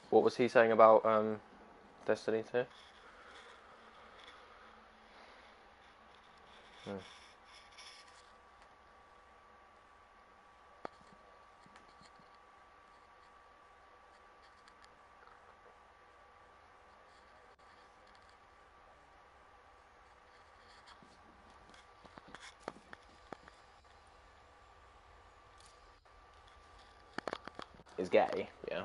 What was he saying about Destiny 2? Hmm. Is gay, yeah.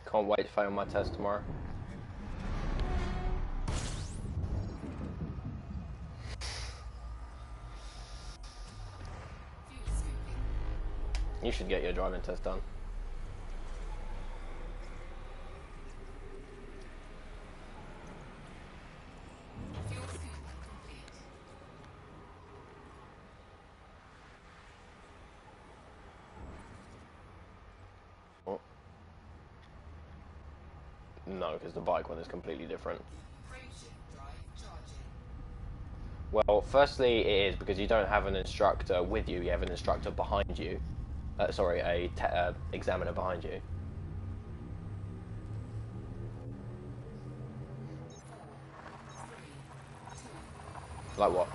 Can't wait to fail my test tomorrow. You should get your driving test done. Oh. No, because the bike one is completely different. Well, firstly, it is because you don't have an instructor with you. You have an instructor behind you. Sorry, a examiner behind you. Like what?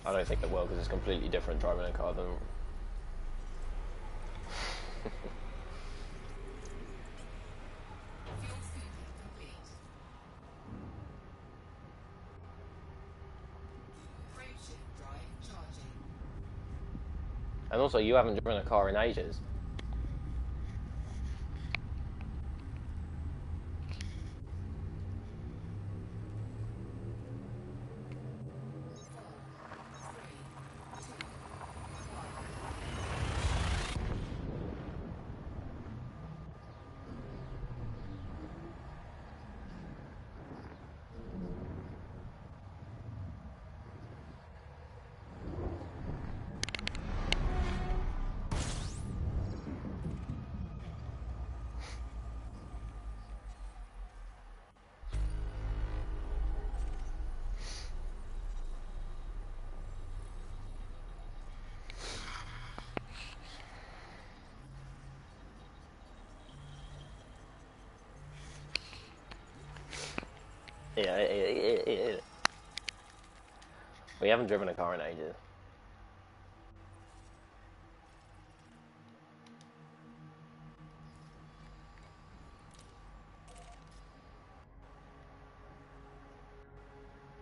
I don't think it will because it's completely different driving a car than. And also, you haven't driven a car in ages. Yeah. We haven't driven a car in ages.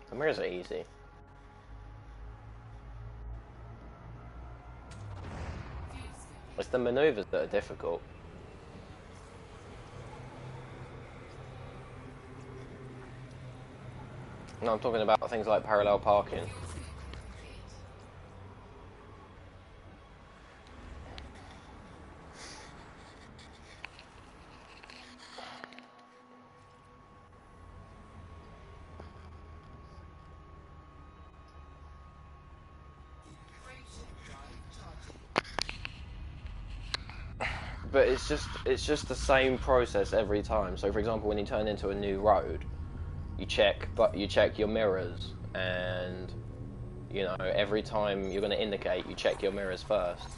The mirrors are easy. It's the maneuvers that are difficult. No, I'm talking about things like parallel parking. But it's just the same process every time. So for example, when you turn into a new road, you check your mirrors, and you know, every time you're going to indicate, you check your mirrors first.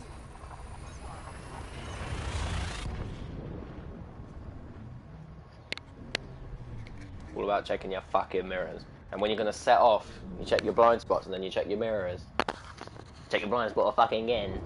All about checking your fucking mirrors. And when you're going to set off, you check your blind spots, and then you check your mirrors. Check your blind spot fucking again.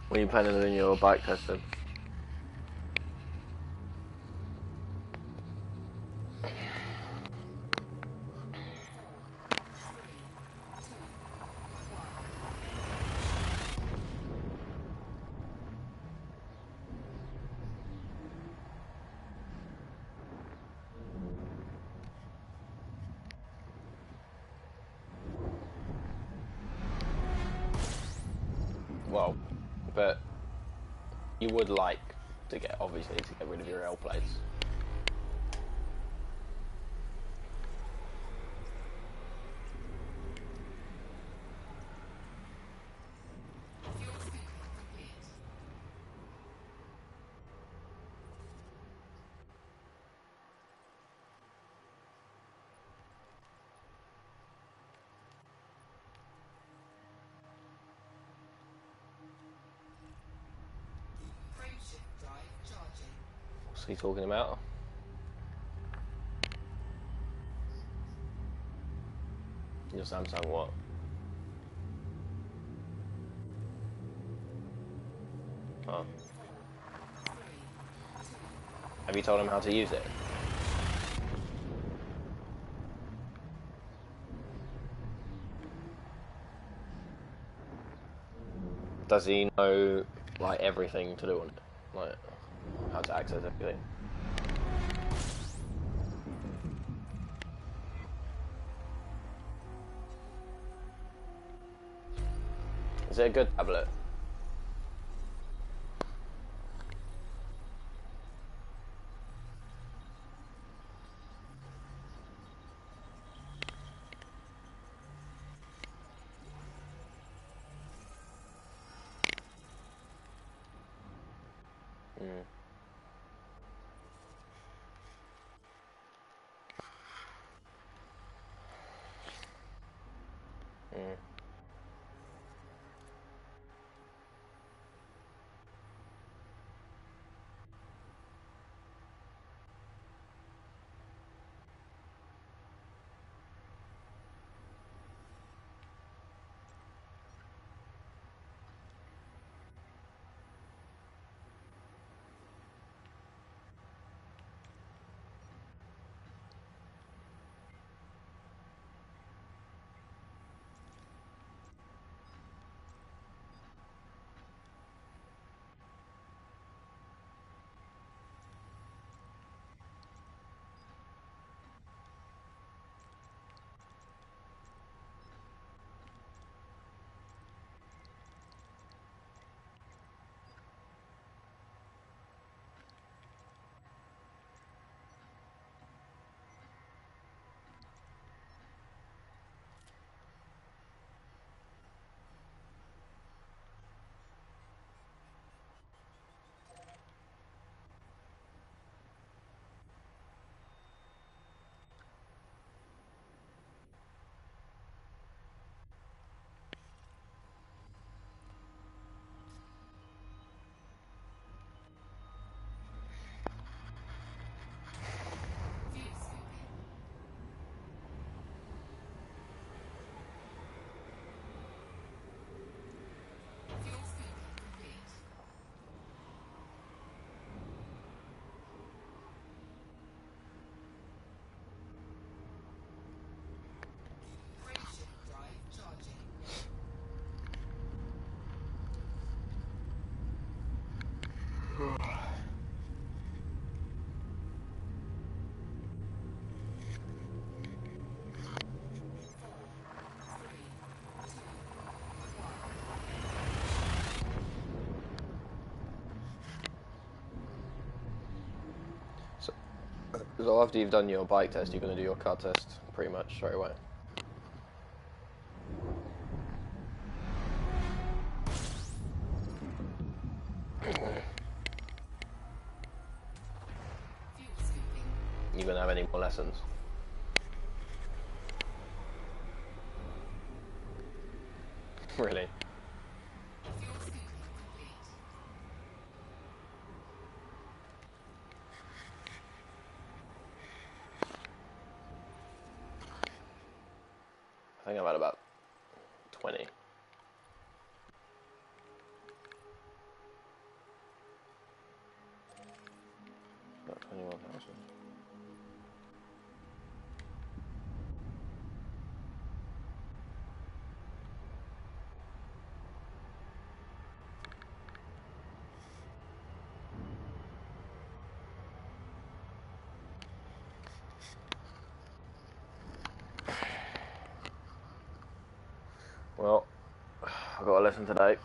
When are you planning on doing your bike testing? Well, but you would like to get, obviously, to get rid of your L plates. What's he talking about? Your Samsung what? Oh. Have you told him how to use it? Does he know, like, everything to do on it? Like, how to access everything? Is it a good tablet? Mm. Mm. So after you've done your bike test, you're going to do your car test pretty much straight away. You going to have any more lessons? Really? I think I'm at about 20. About 21,000. Well, I've got a lesson today.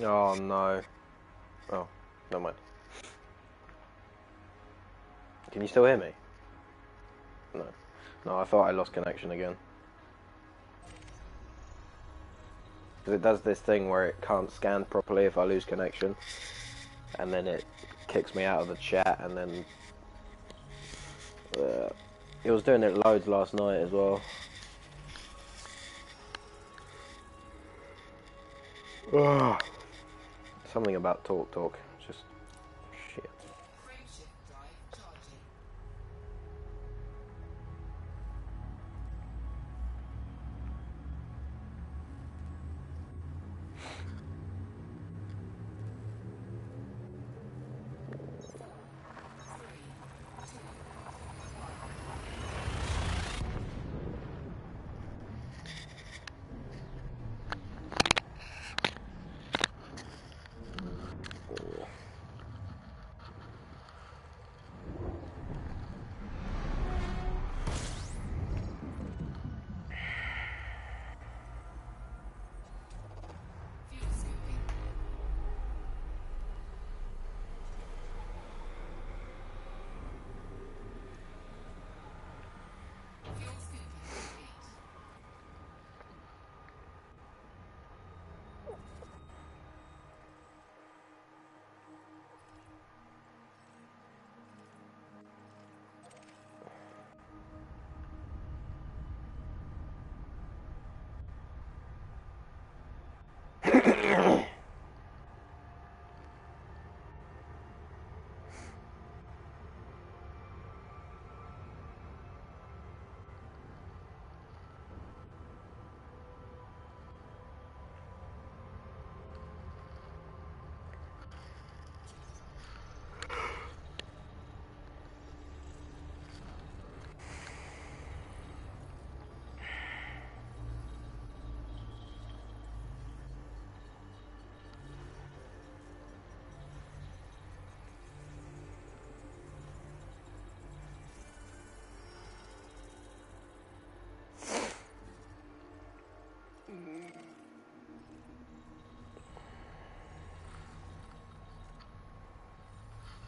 Oh no. Oh, never mind. Can you still hear me? No. No, I thought I lost connection again. Because it does this thing where it can't scan properly if I lose connection. And then it kicks me out of the chat, and then... it was doing it loads last night as well. Ugh. Something about TalkTalk. Just... shit.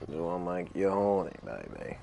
Do I make you horny, baby?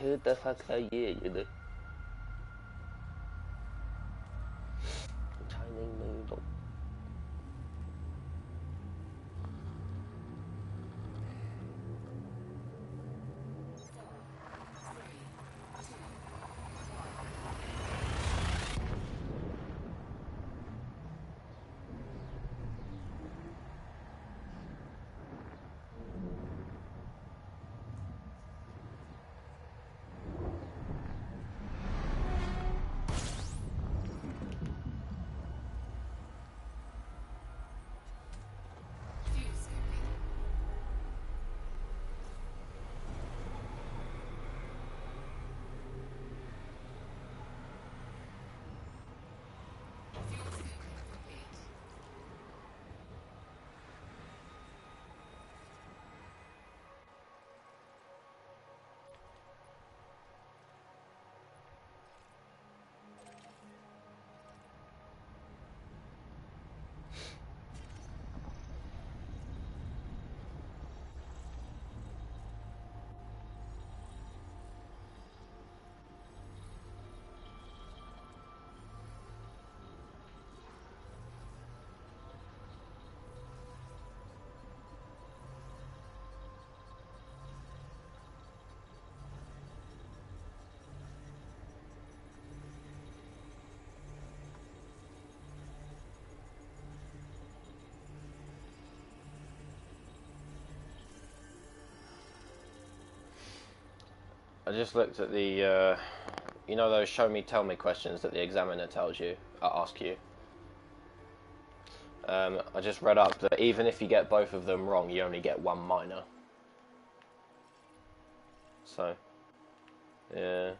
Who the fuck are you? You the Chinese noodle. I just looked at the, you know those show me, tell me questions that the examiner tells you, ask you. I just read up that even if you get both of them wrong, you only get one minor. So, yeah.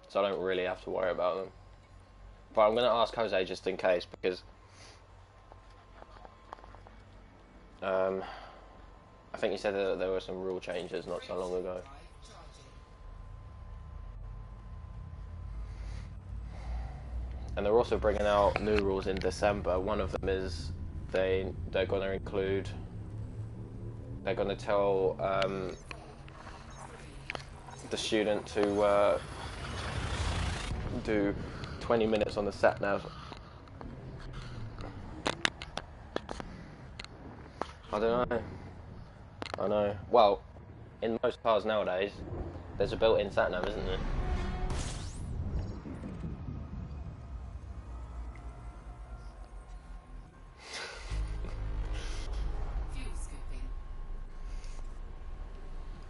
So I don't really have to worry about them. But I'm going to ask Jose just in case, because I think he said that there were some rule changes not so long ago. And they're also bringing out new rules in December. One of them is they're going to include, they're going to tell the student to do 20 minutes on the sat nav. I don't know. I know. Well, in most cars nowadays, there's a built-in sat nav, isn't there?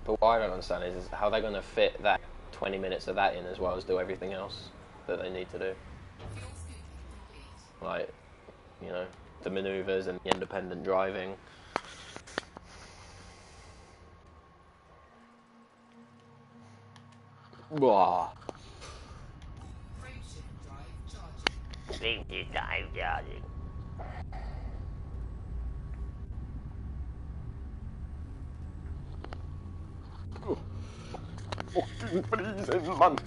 But what I don't understand is how they're going to fit that 20 minutes of that in as well as do everything else that they need to do. Like, you know, the manoeuvres and the independent driving. Wah. Drive charging. Fucking freezing, man.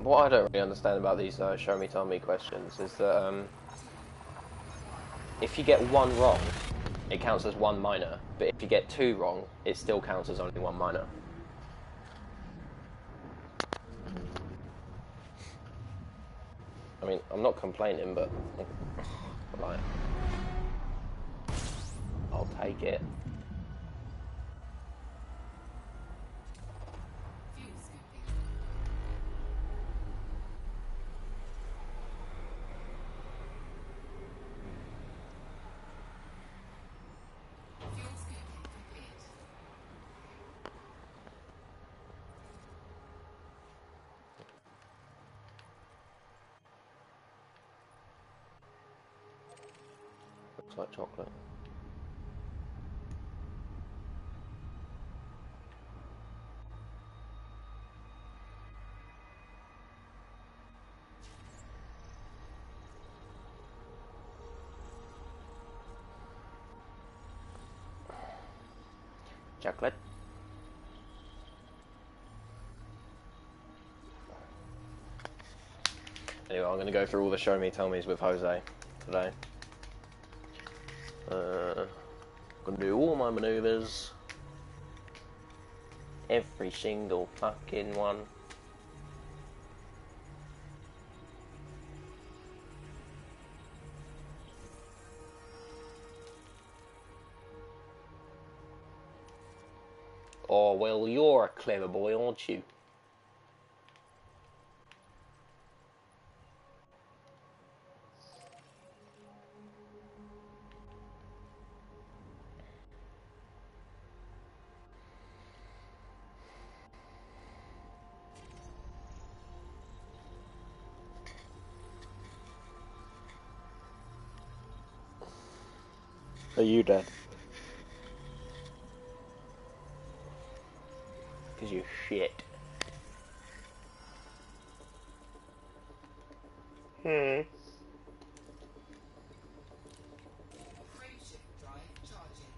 What I don't really understand about these show me, tell me questions is that if you get one wrong, it counts as one minor, but if you get two wrong, it still counts as only one minor. I mean, I'm not complaining, but like, I'll take it. Looks like chocolate. Chocolate. Anyway, I'm going to go through all the show me, tell me's with Jose today. Gonna do all my maneuvers. Every single fucking one. Oh, well, you're a clever boy, aren't you? Are you dead? Because you're shit. Frameshift drive charging.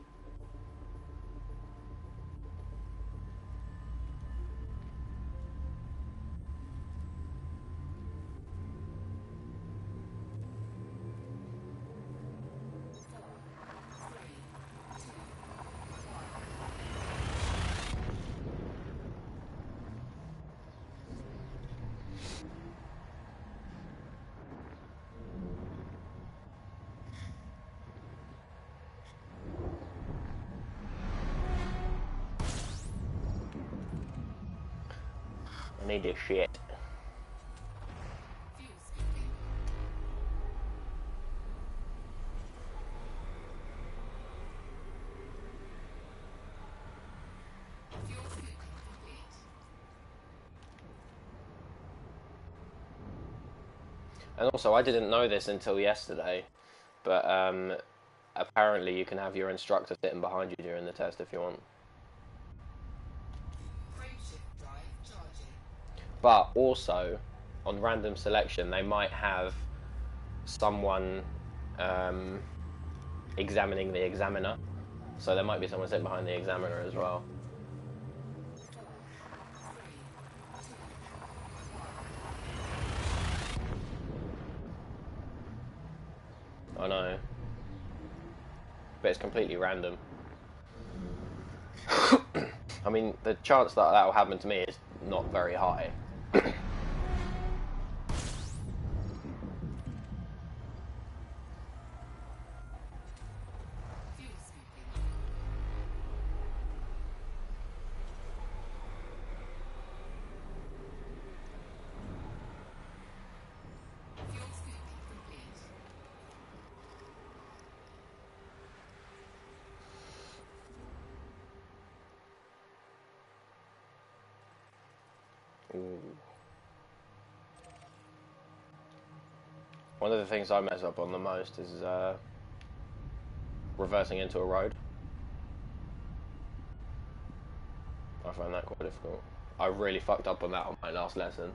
I need this shit. Fuel scooping. Fuel scooping complete. And also, I didn't know this until yesterday, but apparently you can have your instructor sitting behind you during the test if you want. Frameshift drive charging. But also, on random selection, they might have someone examining the examiner. So there might be someone sitting behind the examiner as well. 4, 3, 2, 1. I know. But it's completely random. I mean, the chance that that will happen to me is not very high. Fuel scooping. Fuel scooping complete. Ooh. One of the things I mess up on the most is reversing into a road. I find that quite difficult. I really fucked up on that on my last lesson.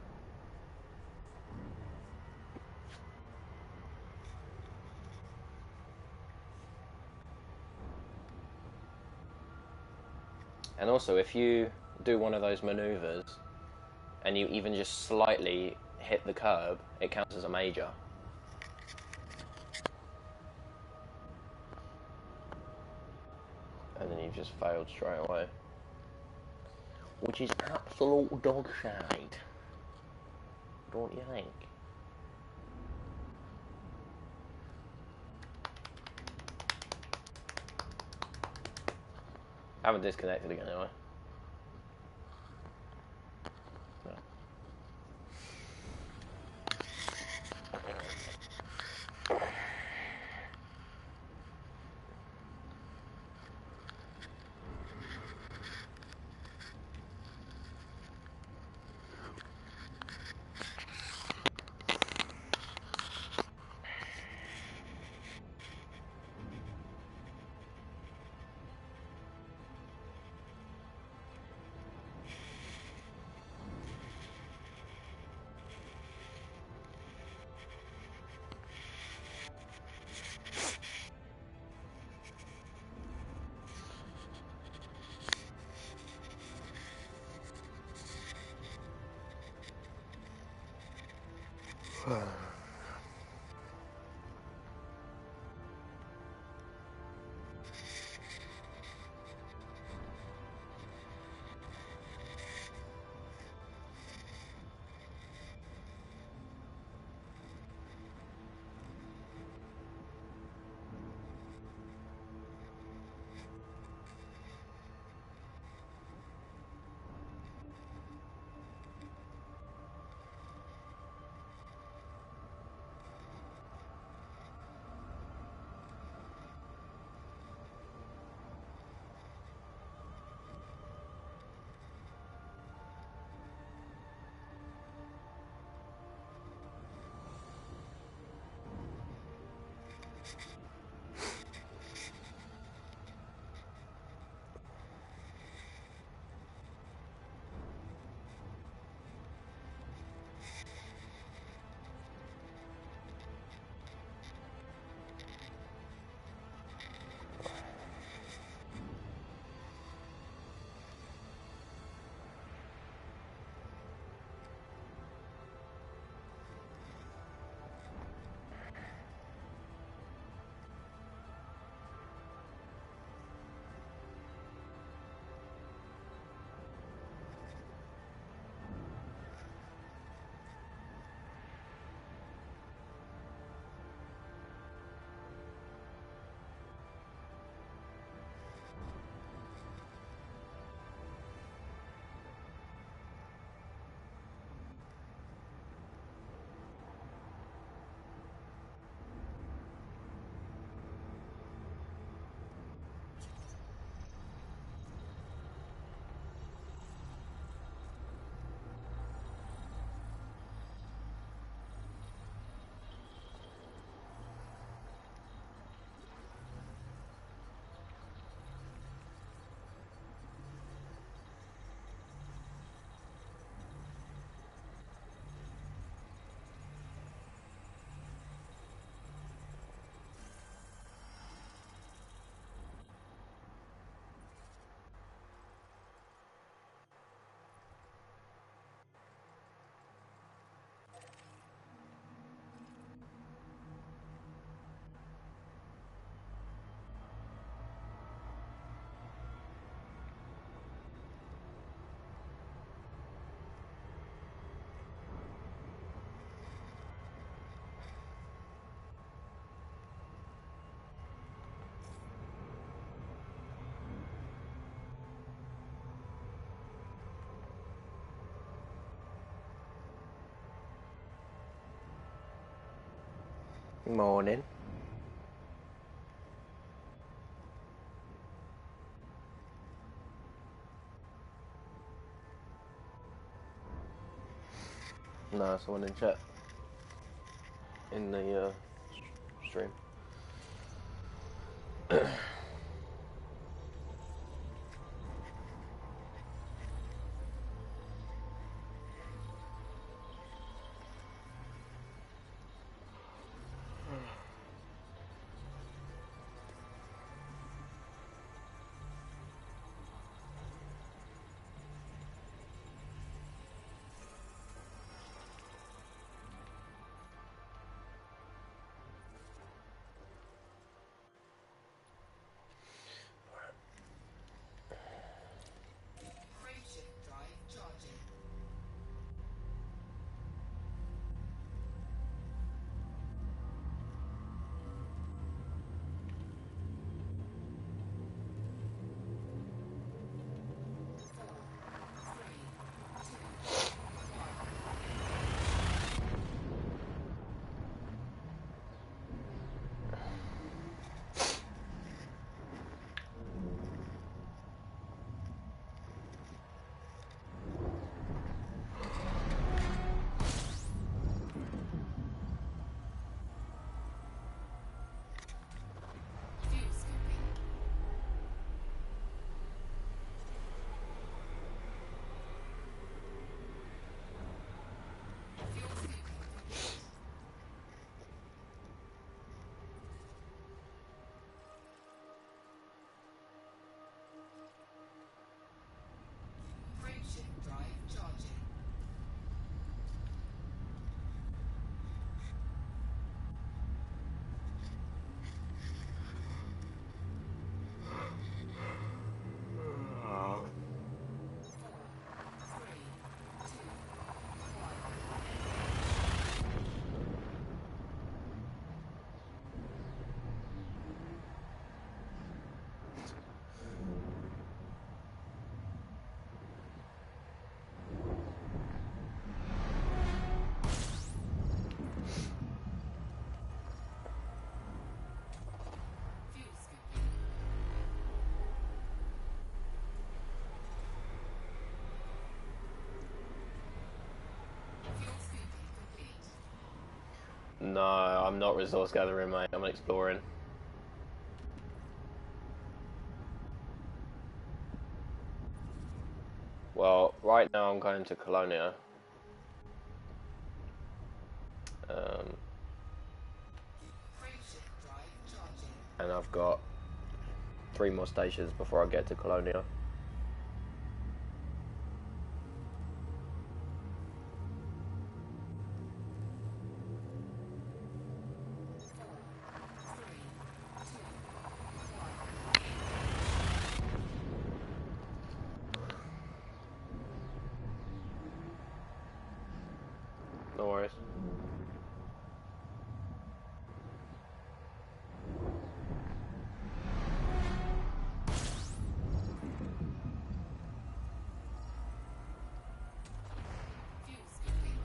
And also, if you do one of those maneuvers and you even just slightly hit the curb, it counts as a major. And then you've just failed straight away. Which is absolute dog shite. Don't you think? I haven't disconnected again, have I? No. Morning. No, someone in chat. In the stream. Frameshift drive charging. Fuel scooping. Fuel scooping complete. Frameshift drive charging. Three, two, fuel scooping. Fuel scooping complete. No, I'm not resource gathering, mate. I'm exploring. Well, right now I'm going to Colonia. Frameshift drive charging. And I've got 3 more stations before I get to Colonia. No worries. Fuel scooping.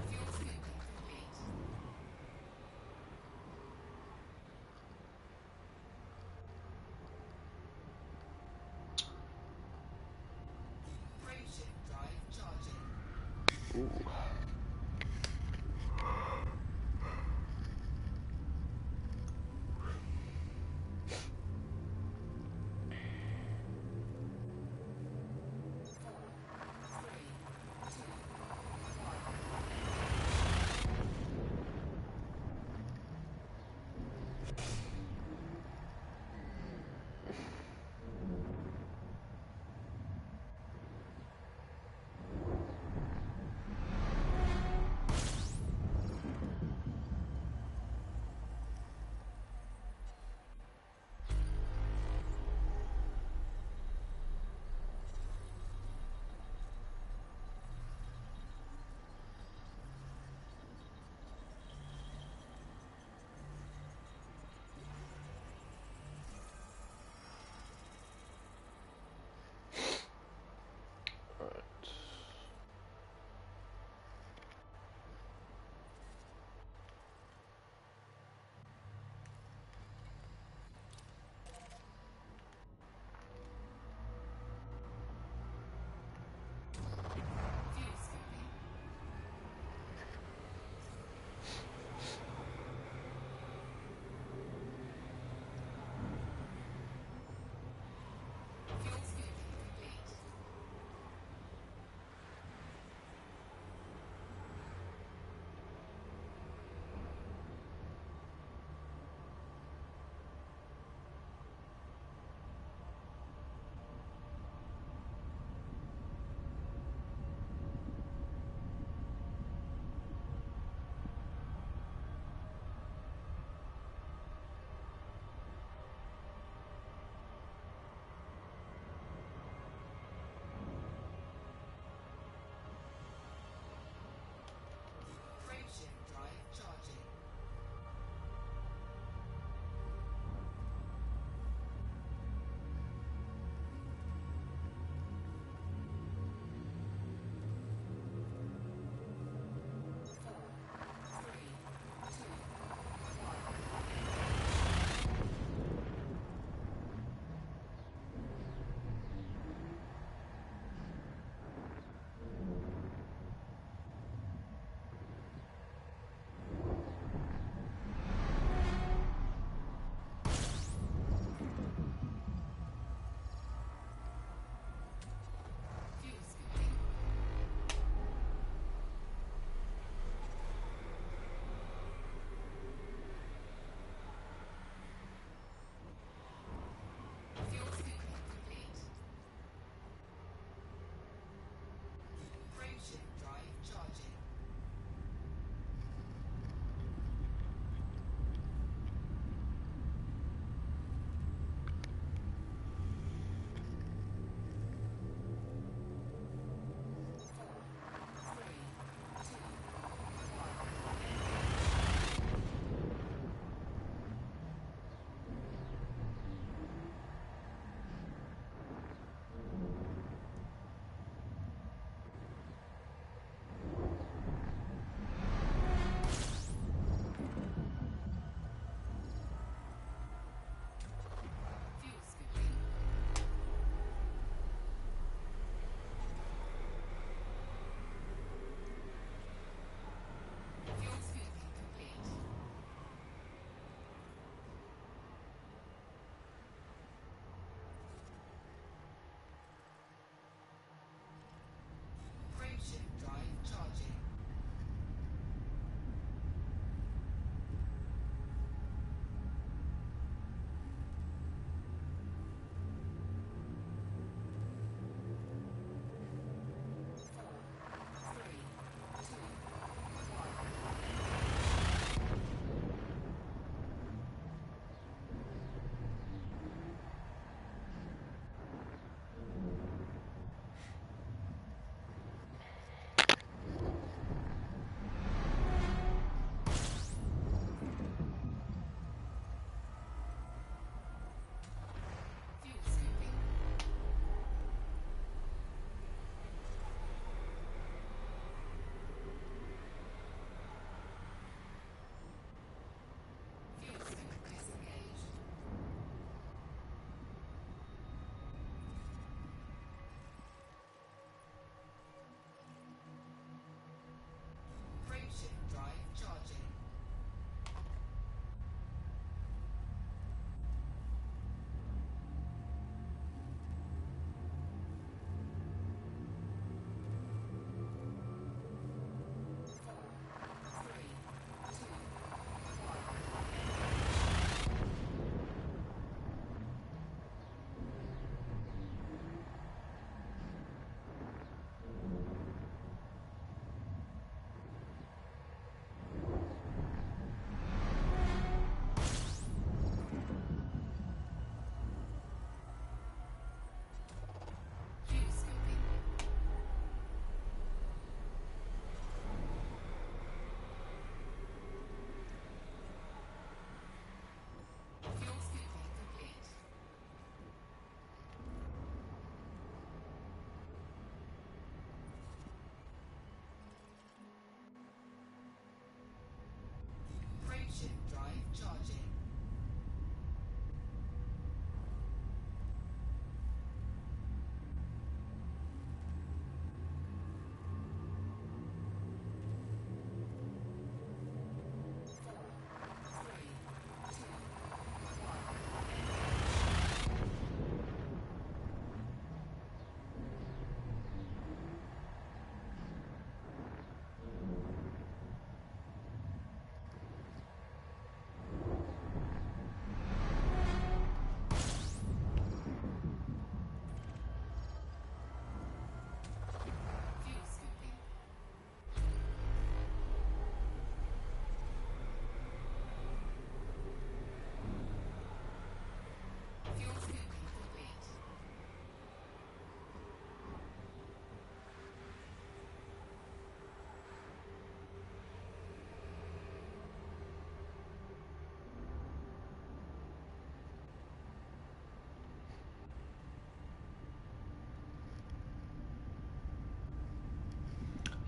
Fuel scooping complete. Frameshift drive charging. Ooh.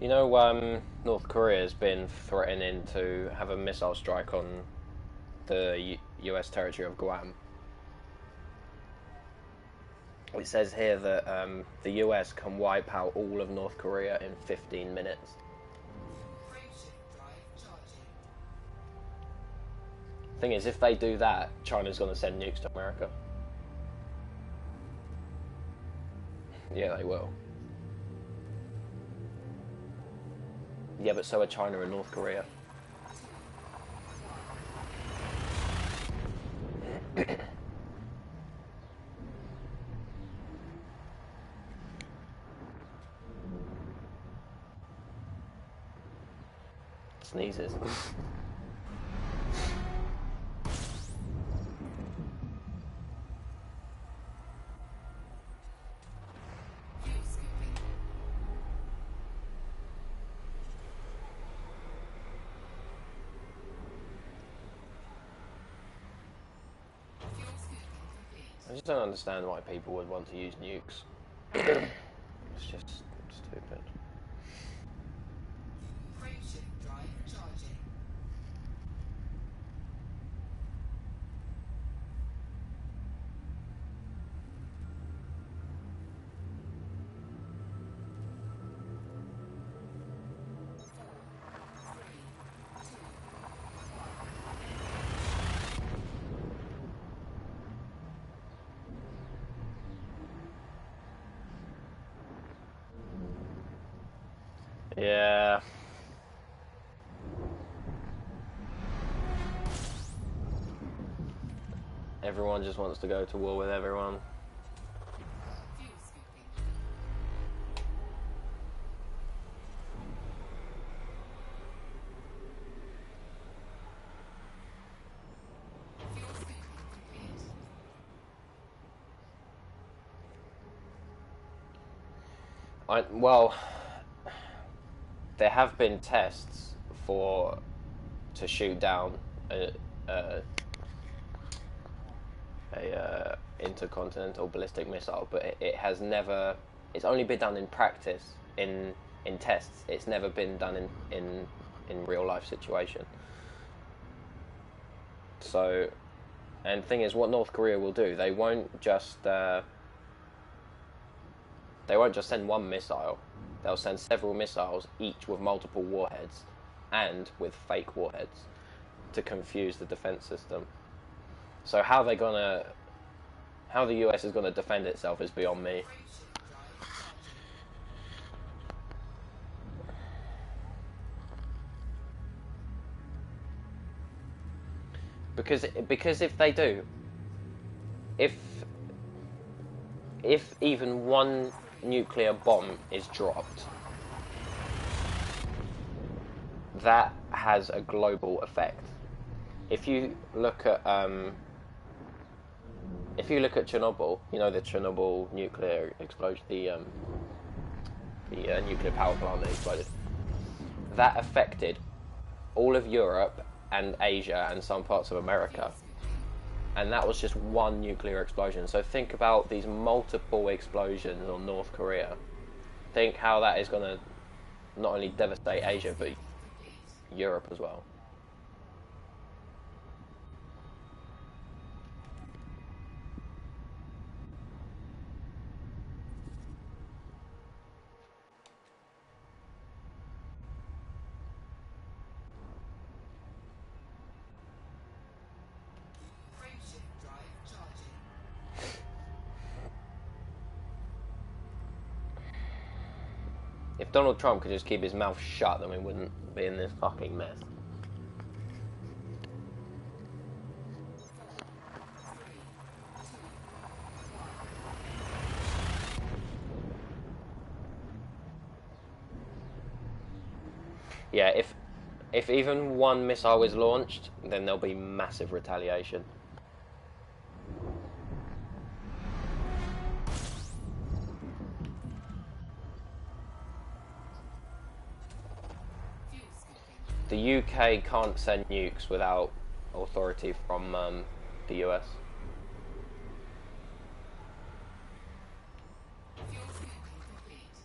You know, North Korea has been threatening to have a missile strike on the US territory of Guam. It says here that the US can wipe out all of North Korea in 15 minutes. Frameshift drive charging. Thing is, if they do that, China's going to send nukes to America. Yeah, they will. Yeah, but so are China and North Korea. Sneezes. Fuel scooping. Fuel scooping complete. I just don't understand why people would want to use nukes. It's just stupid. Frameshift drive charging. Yeah. Everyone just wants to go to war with everyone. Fuel scooping. Fuel scooping complete. Well, there have been tests to shoot down a intercontinental ballistic missile, but it has never. It's only been done in practice, in tests. It's never been done in real life situation. So, and thing is, what North Korea will do, they won't just send one missile. They'll send several missiles, each with multiple warheads, and with fake warheads, to confuse the defense system. So how the US is gonna defend itself is beyond me. Frameshift drive charging. Because if they do, if even one nuclear bomb is dropped, that has a global effect. If you look at Chernobyl, you know, the Chernobyl nuclear explosion, the nuclear power plant that exploded, that affected all of Europe and Asia and some parts of America. And that was just one nuclear explosion. So think about these multiple explosions on North Korea. Think how that is going to not only devastate Asia, but Europe as well. Frameshift drive charging. If Donald Trump could just keep his mouth shut, then we wouldn't be in this fucking mess. Yeah, if even one missile is launched, then there'll be massive retaliation. Fuel scooping. The UK can't send nukes without authority from the US. Fuel scooping complete.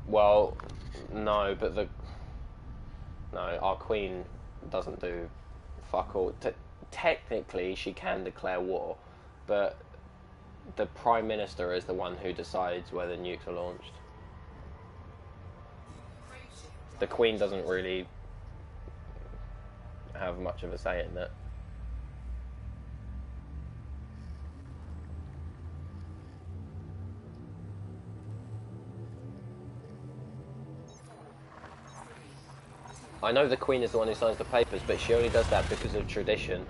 Well, no, but no, our queen doesn't do fuck all. Technically, she can declare war, but the prime minister is the one who decides whether nukes are launched. The queen doesn't really have much of a say in that. I know the queen is the one who signs the papers, but she only does that because of tradition.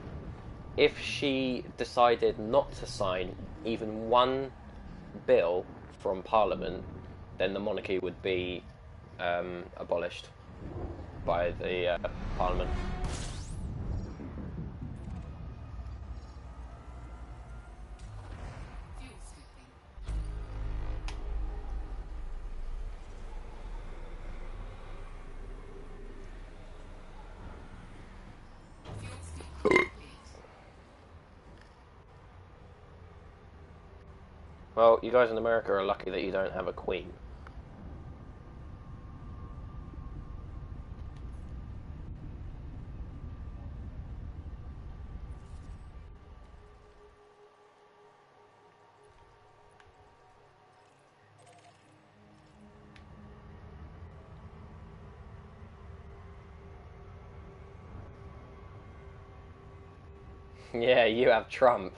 If she decided not to sign even one bill from Parliament, then the monarchy would be abolished by the Parliament. Fuel scooping. Fuel scooping complete. Well, you guys in America are lucky that you don't have a queen. Yeah, you have Trump.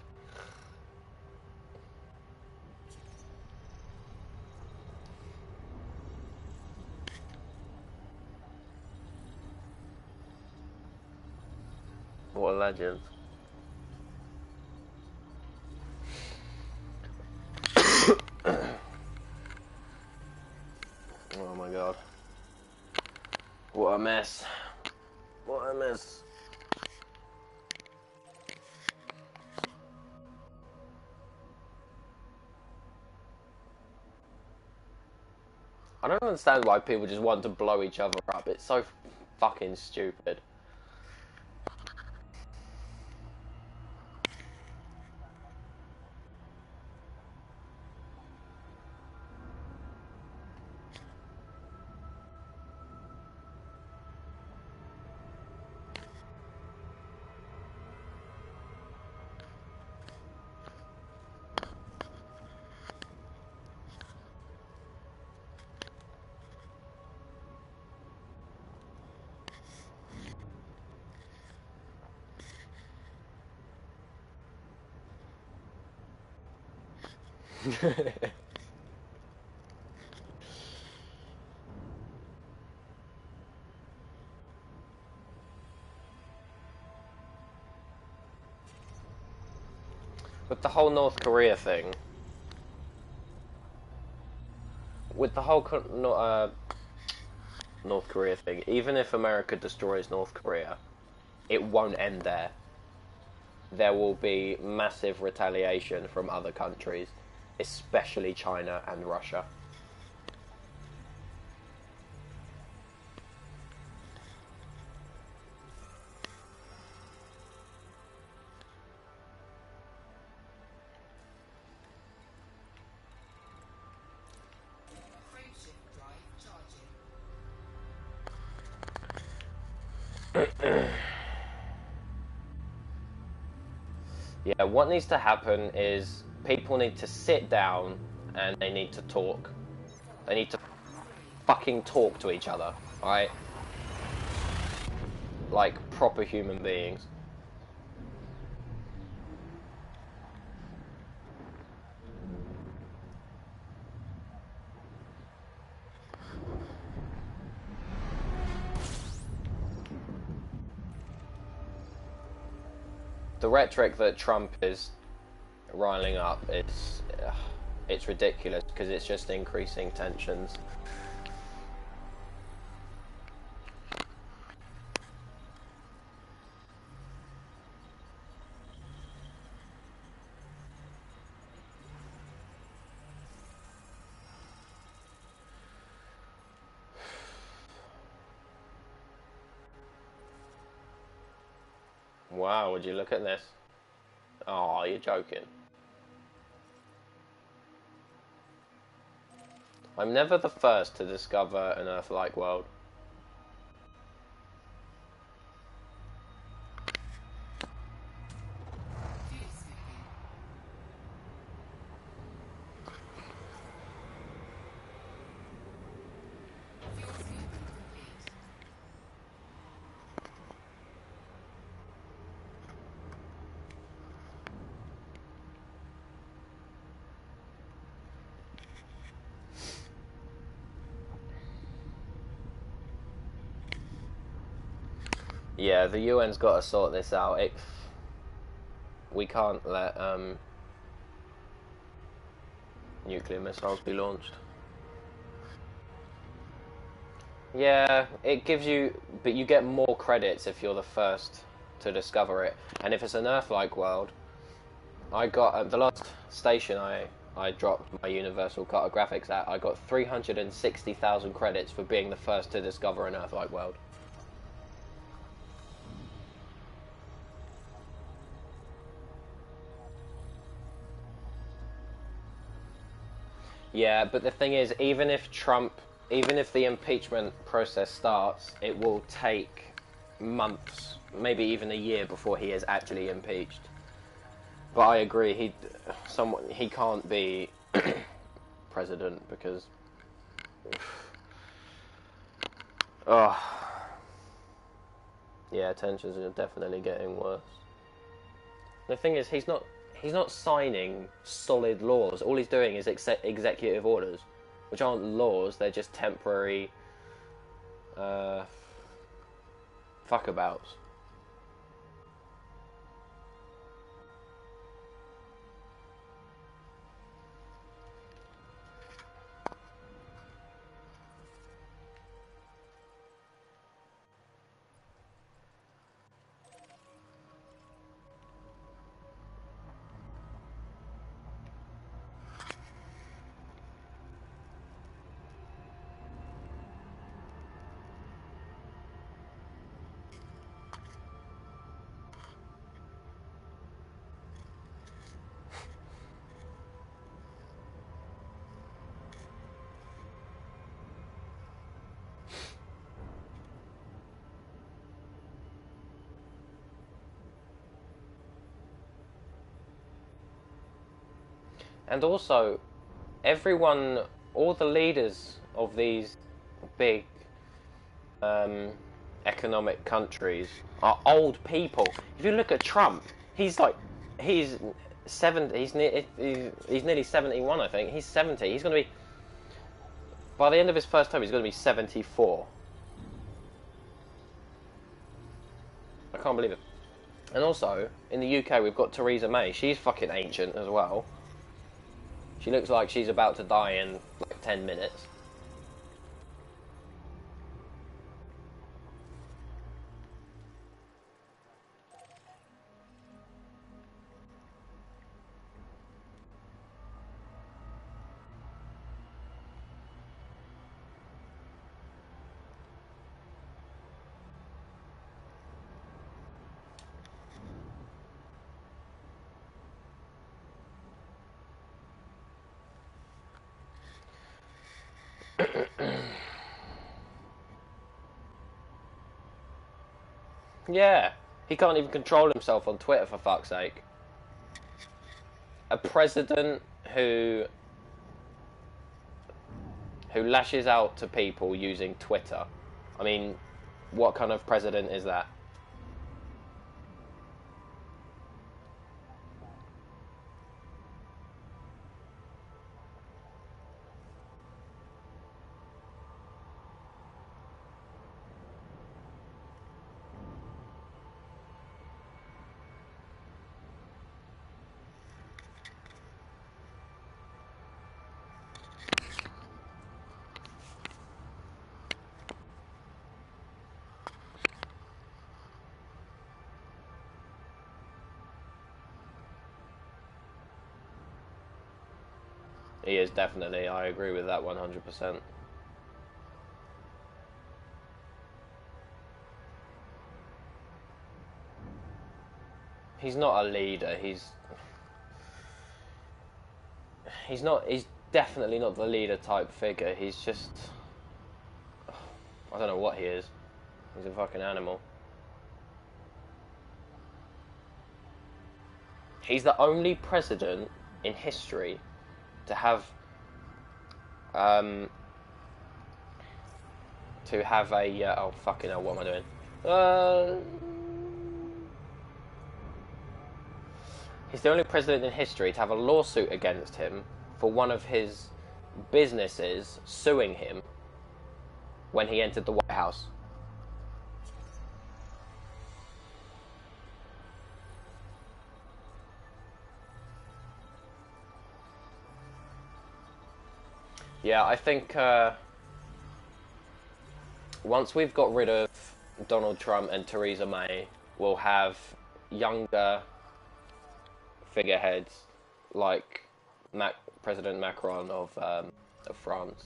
What a legend. Oh my god. What a mess. What a mess. I don't understand why people just want to blow each other up. It's so fucking stupid. With the whole North Korea thing, with the whole North Korea thing, even if America destroys North Korea, it won't end there. There will be massive retaliation from other countries, especially China and Russia. Frameshift drive charging. Yeah, what needs to happen is people need to sit down and they need to talk. They need to fucking talk to each other, alright? Like proper human beings. The rhetoric that Trump is riling up is it's ridiculous because it's just increasing tensions. Wow, would you look at this? Oh, you're joking. I'm never the first to discover an Earth-like world. Fuel scooping. Fuel scooping complete. Yeah, the UN's got to sort this out. We can't let nuclear missiles be launched. Yeah, it gives you, but you get more credits if you're the first to discover it. And if it's an Earth-like world, I got at the last station I dropped my Universal Cartographics at. I got 360,000 credits for being the first to discover an Earth-like world. Yeah, but the thing is, even if the impeachment process starts, it will take months, maybe even a year before he is actually impeached. But I agree, he can't be president because, oh, yeah, tensions are definitely getting worse. The thing is, he's not signing solid laws. All he's doing is executive orders, which aren't laws. They're just temporary fuckabouts. And also, everyone, all the leaders of these big economic countries are old people. If you look at Trump, he's 70. He's nearly 71, I think. He's 70. He's going to be, by the end of his first term, he's going to be 74. I can't believe it. And also, in the UK, we've got Theresa May. She's fucking ancient as well. She looks like she's about to die in like 10 minutes. Yeah, he can't even control himself on Twitter, for fuck's sake. A president who lashes out to people using Twitter. I mean, what kind of president is that? He is definitely, I agree with that 100%. He's not a leader, he's not, definitely not the leader type figure. He's just, I don't know what he is. He's a fucking animal. He's the only president in history to have a oh fucking hell, what am I doing? He's the only president in history to have a lawsuit against him for one of his businesses suing him when he entered the White House. Yeah, I think once we've got rid of Donald Trump and Theresa May, we'll have younger figureheads like President Macron of France.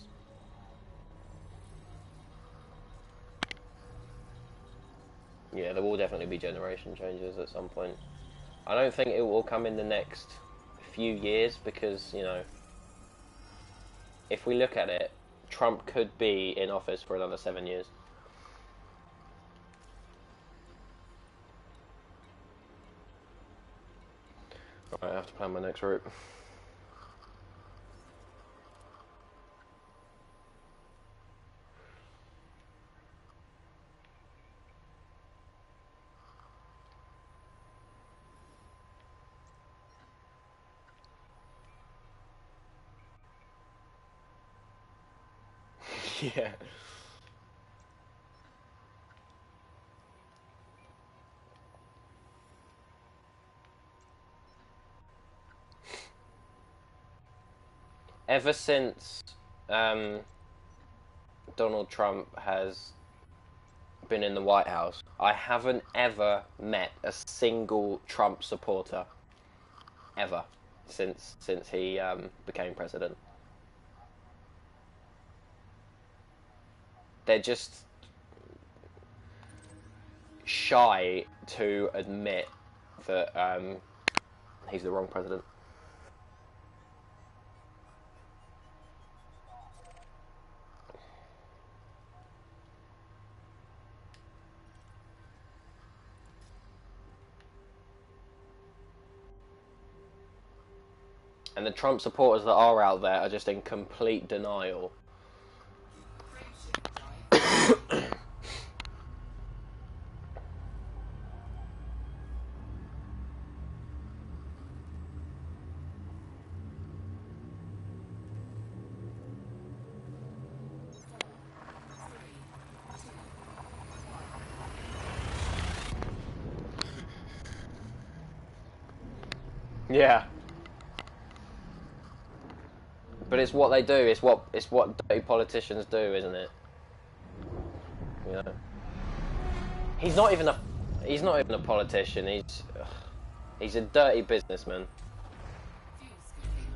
Yeah, there will definitely be generation changes at some point. I don't think it will come in the next few years because, you know, if we look at it, Trump could be in office for another 7 years. Alright, I have to plan my next route. Yeah. Ever since Donald Trump has been in the White House, I haven't ever met a single Trump supporter ever since he became president. They're just shy to admit that he's the wrong president. And the Trump supporters that are out there are just in complete denial. Yeah. But it's what they do. It's what dirty politicians do, isn't it? You know. He's not even a politician. He's a dirty businessman. Fuel skipping.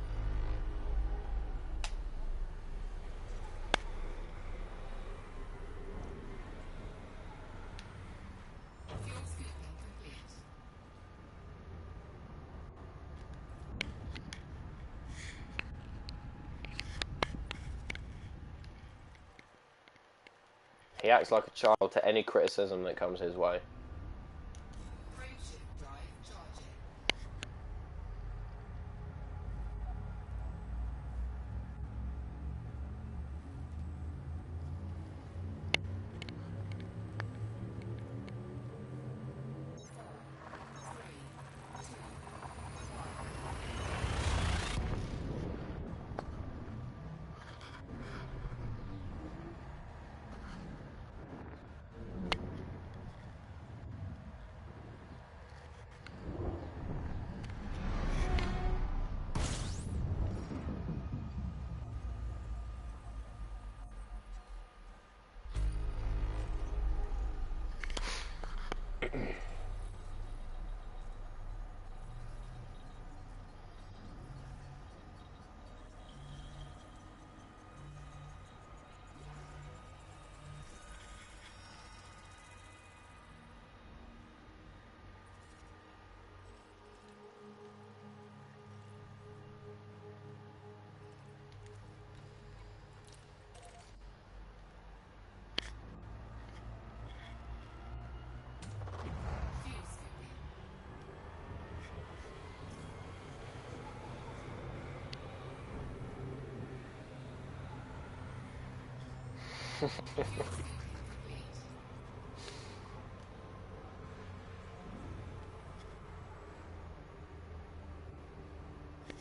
Fuel skipping complete. He acts like a child to any criticism that comes his way. Frameshift drive charging.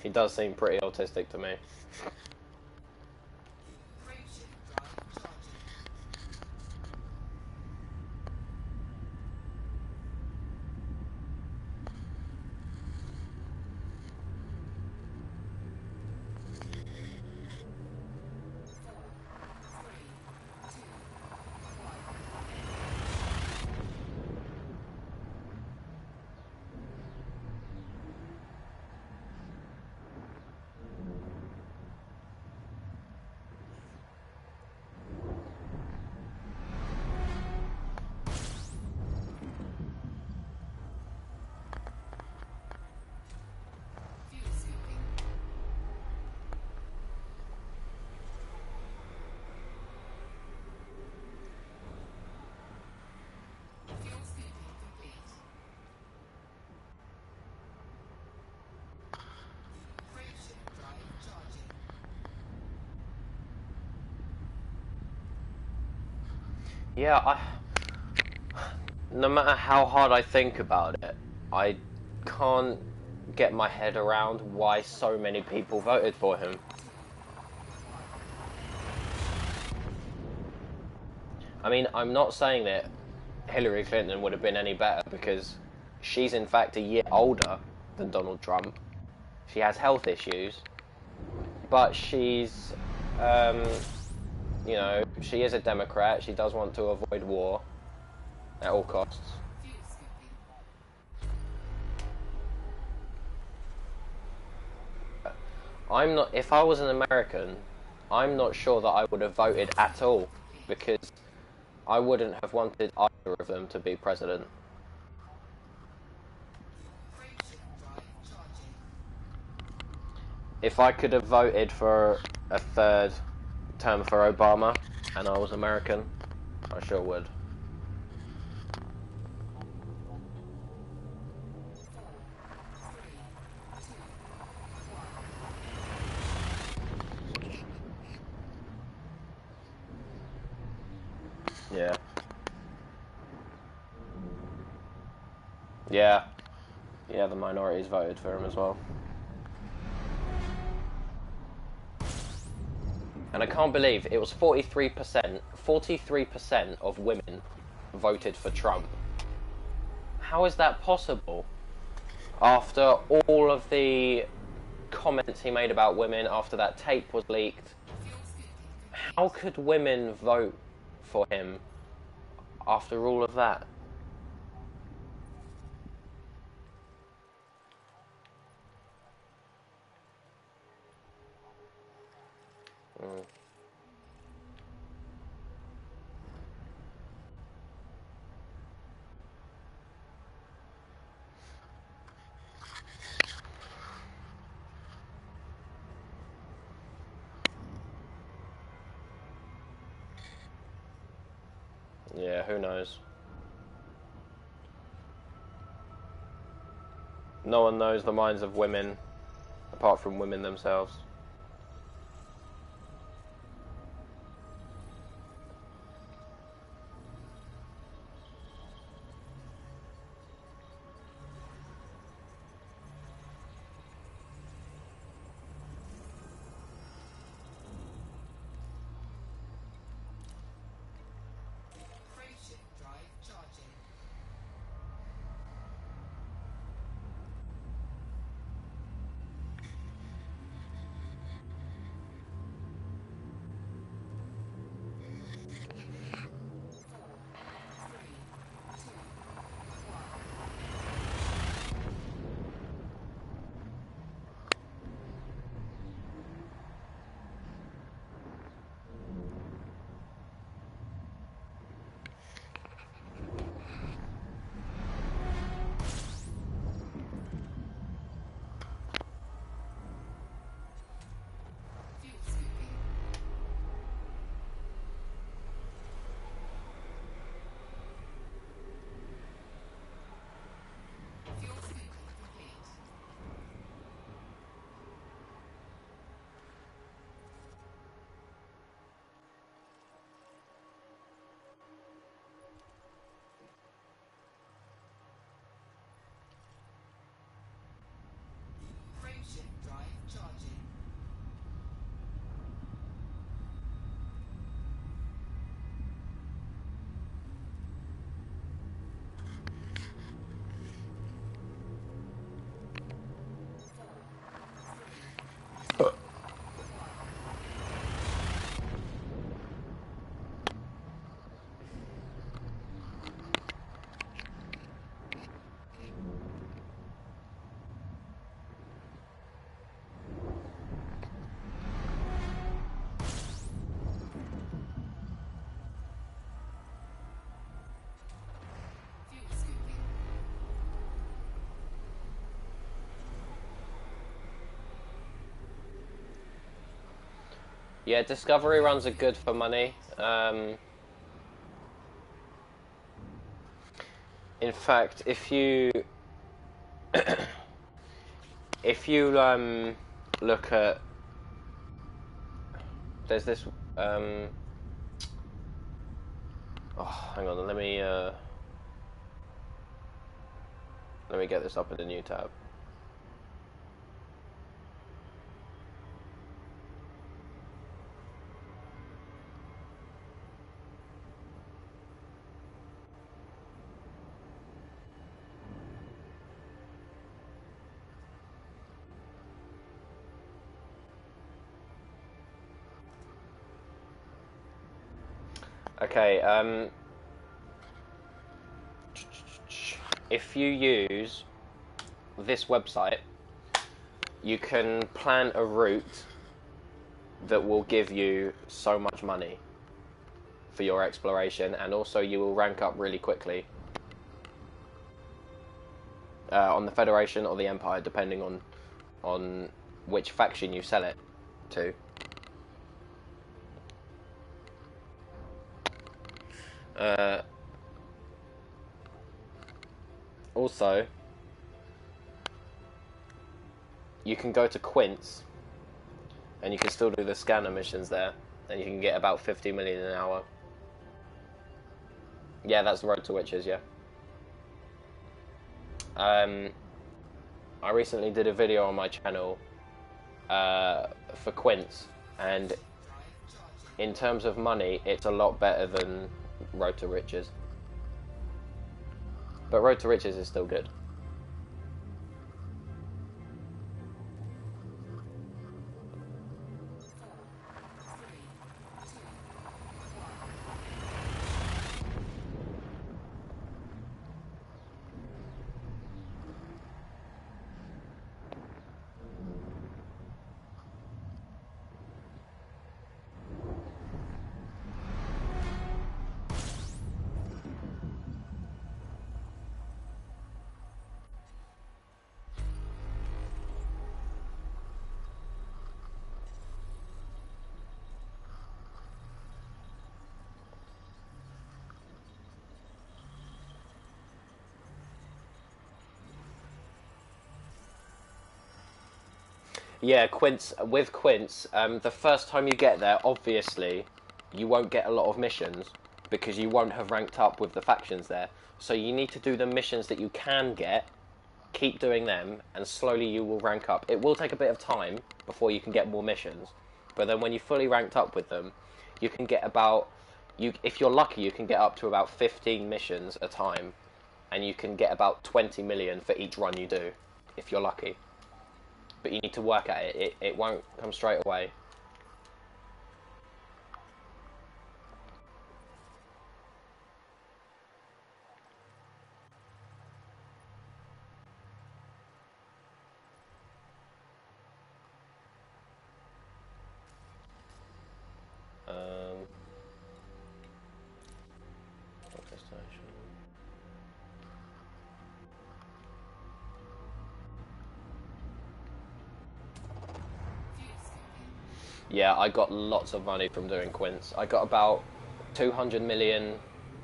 He does seem pretty autistic to me. Frameshift drive charging. Four, three, two, one. Fuel scooping. Fuel scooping complete. Frameshift drive charging. Yeah, no matter how hard I think about it, I can't get my head around why so many people voted for him. I mean, I'm not saying that Hillary Clinton would have been any better because she's in fact a year older than Donald Trump. She has health issues, but she's, you know, she is a Democrat. She does want to avoid war at all costs. Fuel scooping. I'm not. If I was an American, I'm not sure that I would have voted at all because I wouldn't have wanted either of them to be president. Frameshift drive charging. If I could have voted for a third term for Obama and I was American, I sure would. Four, three, two, one. Yeah. Yeah. Yeah, the minorities voted for him as well. And I can't believe it was 43% of women voted for Trump. How is that possible? After all of the comments he made about women, after that tape was leaked, Fuel scooping complete. how could women vote for him after all of that? Mm. Yeah, who knows? No one knows the minds of women apart from women themselves. Frameshift drive charging. Yeah, discovery runs are good for money. In fact, if you look at, there's this oh, hang on, let me get this up in a new tab. Okay, if you use this website, you can plan a route that will give you so much money for your exploration, and also you will rank up really quickly on the Federation or the Empire, depending on which faction you sell it to. Also, you can go to Quince, and you can still do the scanner missions there, and you can get about 50 million an hour. Yeah, that's the Road to Witches, yeah. I recently did a video on my channel for Quince, and in terms of money, it's a lot better than Road to Riches. But Road to Riches is still good. Yeah, Quince. With Quince, the first time you get there, obviously, you won't get a lot of missions because you won't have ranked up with the factions there. So you need to do the missions that you can get, keep doing them, and slowly you will rank up. It will take a bit of time before you can get more missions, but then when you fully ranked up with them, you can get if you're lucky, you can get up to about 15 missions a time, and you can get about 20 million for each run you do, if you're lucky. But you need to work at it. It won't come straight away. Contestation. Yeah, I got lots of money from doing Quince. I got about 200 million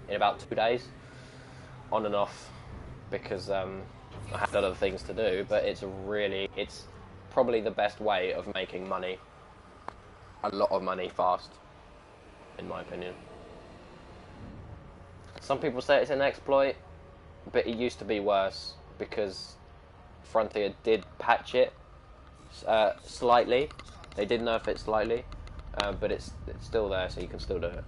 in about 2 days, on and off, because I had other things to do. But it's probably the best way of making money, a lot of money fast, in my opinion. Some people say it's an exploit, but it used to be worse because Frontier did patch it slightly. They did nerf it slightly, but it's still there, so you can still do it.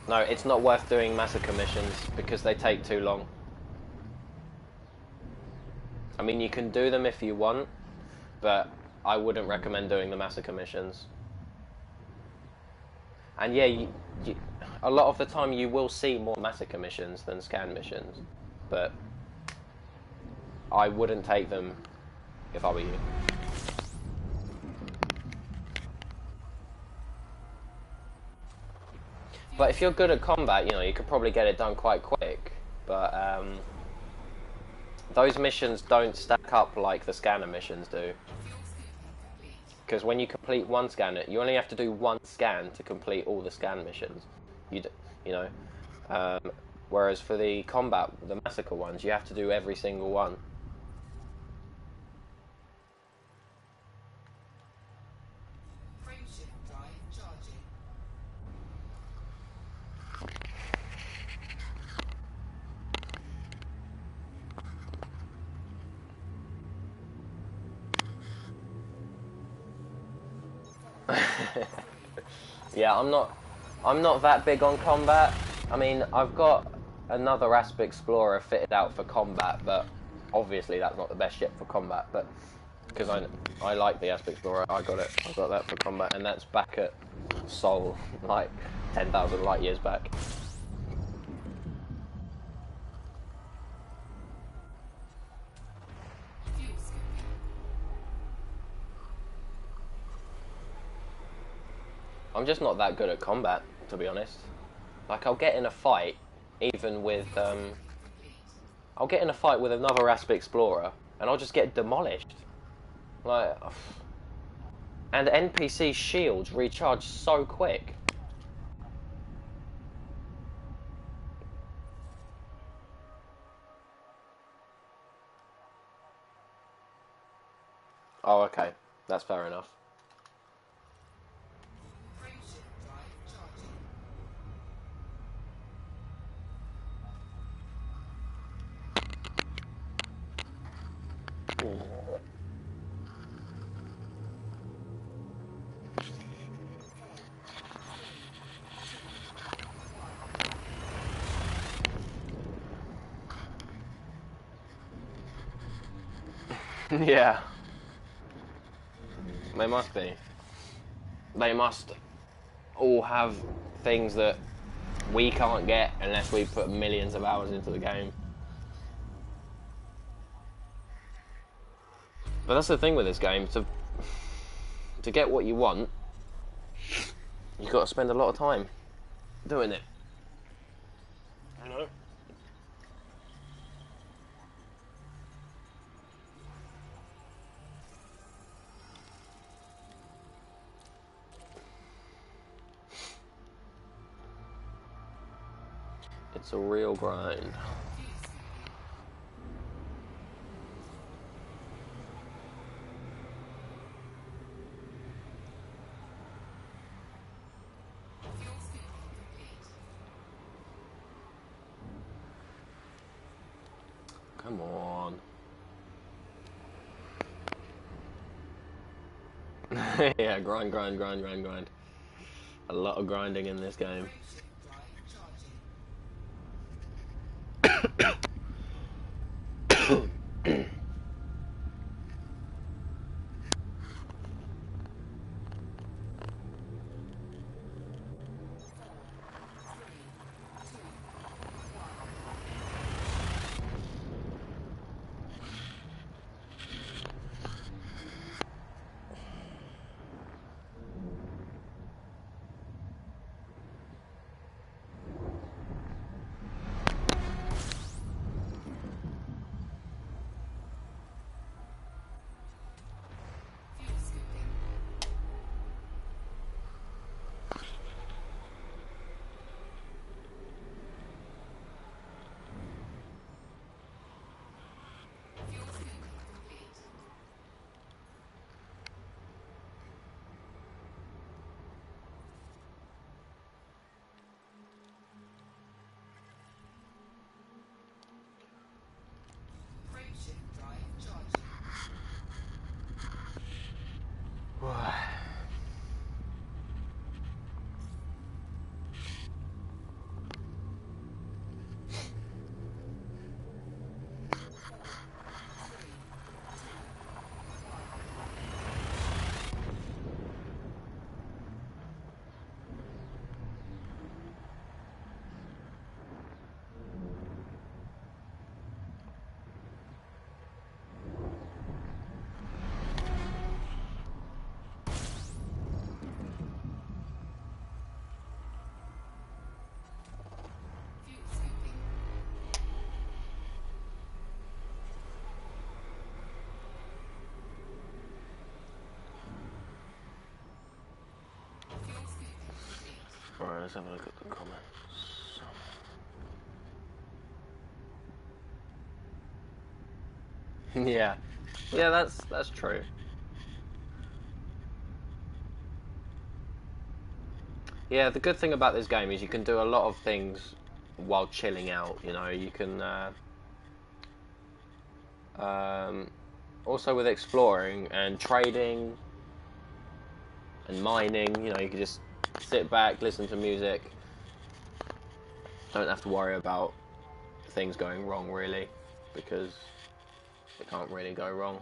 No, it's not worth doing massacre missions because they take too long. I mean, you can do them if you want, but I wouldn't recommend doing the massacre missions. And yeah, a lot of the time you will see more massacre missions than scan missions, but I wouldn't take them if I were you. But if you're good at combat, you know, you could probably get it done quite quick. But those missions don't stack up like the scanner missions do. Fuel scooping complete. Because when you complete one scan, you only have to do one scan to complete all the scan missions. You know. Whereas for the combat, the massacre ones, you have to do every single one. Frameshift drive charging. Yeah, I'm not that big on combat. I mean, I've got another Asp Explorer fitted out for combat, but obviously that's not the best ship for combat. But because I like the Asp Explorer, I got that for combat, and that's back at Sol, like 10,000 light years back. Fuel scooping. I'm just not that good at combat, to be honest. Like, I'll get in a fight, even with Complete. I'll get in a fight with another Asp Explorer, and I'll just get demolished. Like, and NPC shields recharge so quick. Oh, okay, that's fair enough. Frameshift drive charging. Yeah. They must be. They must all have things that we can't get unless we put millions of hours into the game. But that's the thing with this game, to get what you want, you've got to spend a lot of time doing it. You know? It's a real grind. Fuel scooping. Fuel scooping complete. Come on. Yeah, grind. A lot of grinding in this game. Frameshift drive charging. let's have a look at the comments. Yeah, yeah, that's true. Yeah, the good thing about this game is you can do a lot of things while chilling out. You know, you can also with exploring and trading and mining. You know, you can just sit back, listen to music. Don't have to worry about things going wrong really, because it can't really go wrong.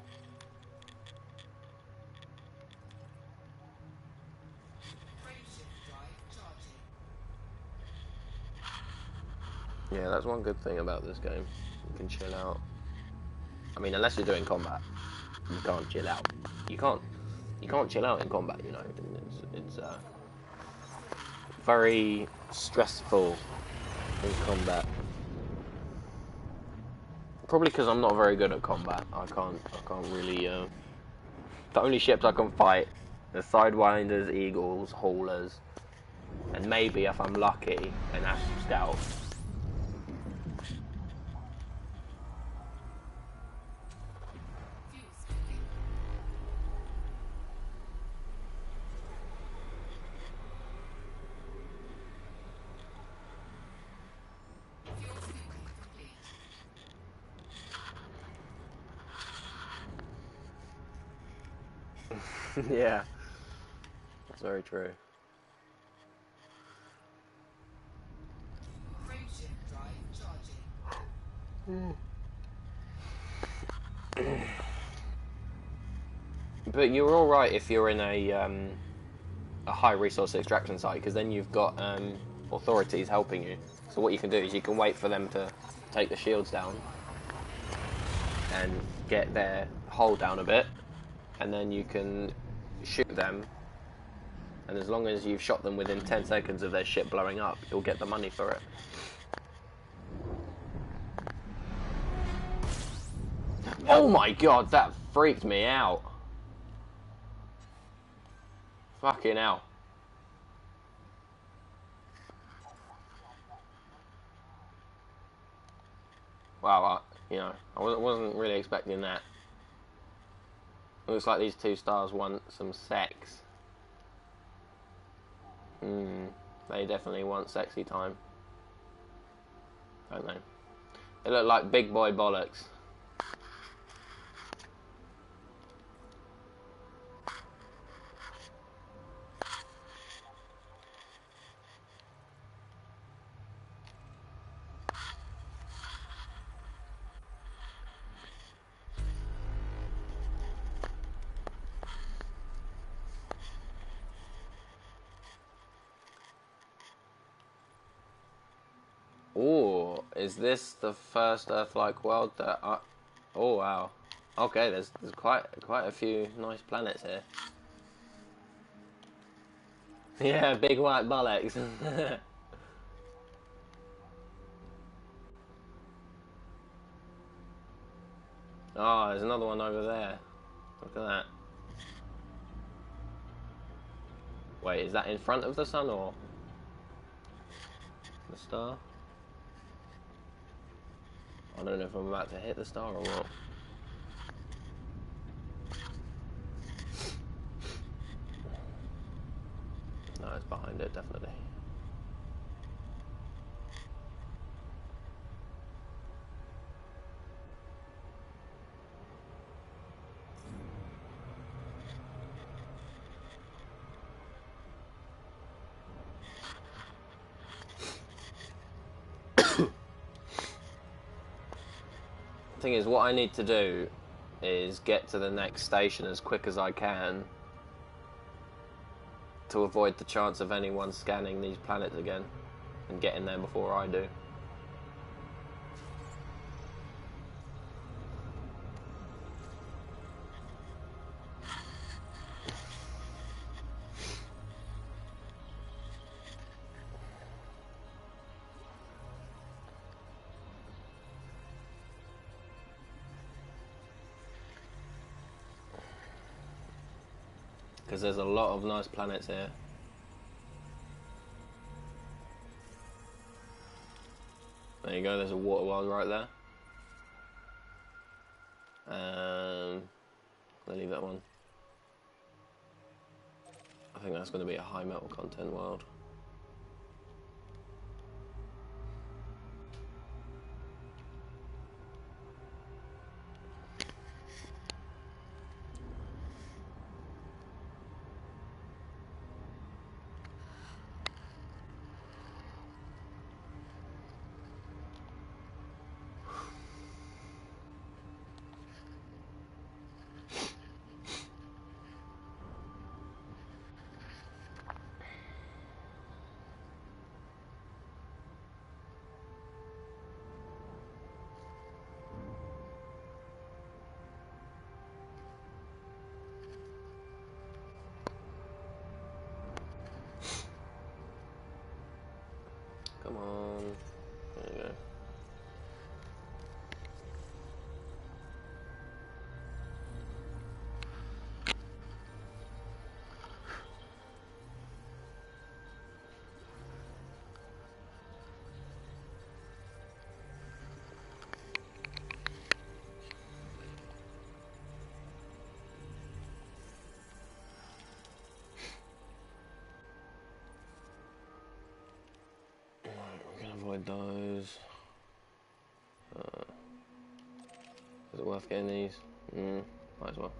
Frameshift drive charging. Yeah, that's one good thing about this game. You can chill out. I mean, unless you're doing combat, you can't chill out. You can't. You can't chill out in combat. You know, it's very stressful in combat. Probably because I'm not very good at combat. I can't really. The only ships I can fight are Sidewinders, Eagles, Haulers, and maybe if I'm lucky, an Astral Scout. Fuel scooping. Fuel scooping complete. Yeah, that's very true. Frameshift drive charging. But you're all right if you're in a high resource extraction site, because then you've got authorities helping you. So what you can do is you can wait for them to take the shields down and get their hull down a bit, and then you can shoot them. And as long as you've shot them within 10 seconds of their ship blowing up, you'll get the money for it. Oh my god, that freaked me out. Fucking hell. Wow, I wasn't really expecting that. Looks like these two stars want some sex. They definitely want sexy time. Don't they? They look like big boy bollocks. Ooh, is this the first Earth-like world that I... Oh wow. Okay, there's quite a few nice planets here. Yeah, big white bollocks. Oh, there's another one over there. Look at that. Wait, is that in front of the sun or the star? I don't know if I'm about to hit the star or what. No, it's behind it, definitely. Thing is, what I need to do is get to the next station as quick as I can to avoid the chance of anyone scanning these planets again and getting there before I do. Because there's a lot of nice planets here. There you go, there's a water world right there. I'll leave that one. I think that's going to be a high metal content world. Come on. There you go. We're going to avoid those. Is it worth getting these? Might as well.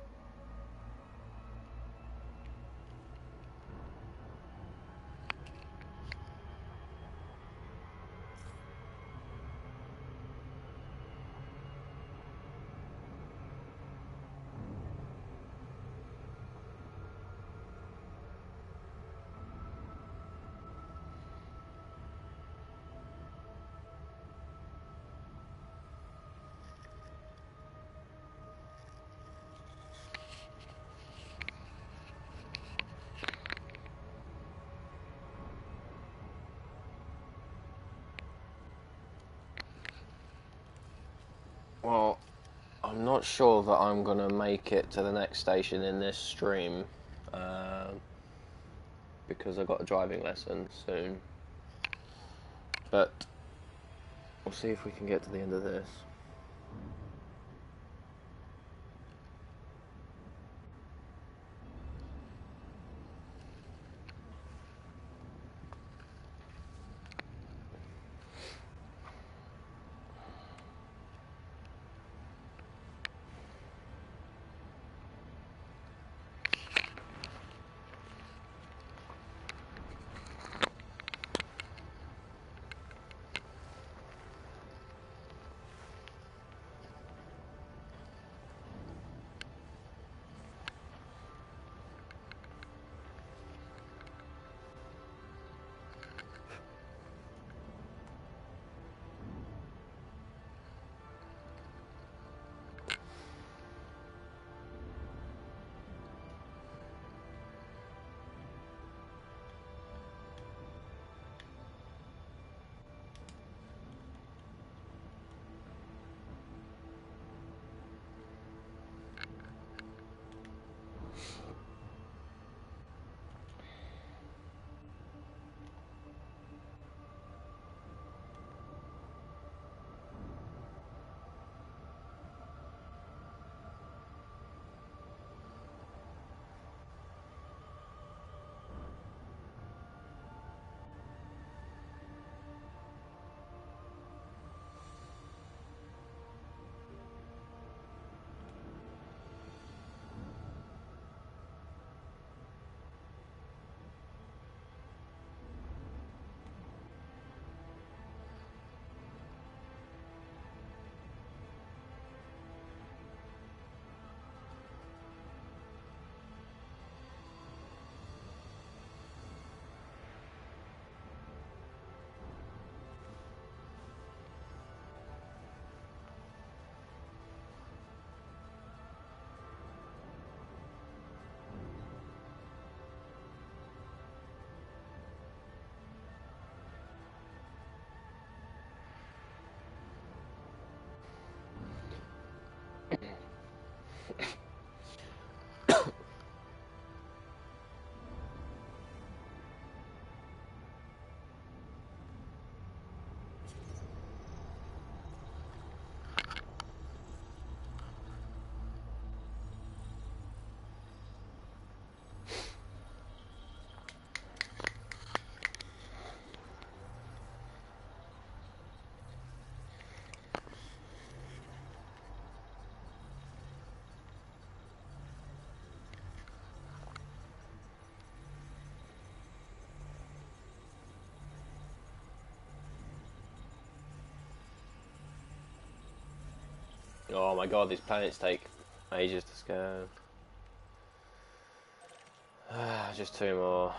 Well, I'm not sure that I'm going to make it to the next station in this stream, because I've got a driving lesson soon. But we'll see if we can get to the end of this. Oh my god, these planets take ages to scan. Just two more.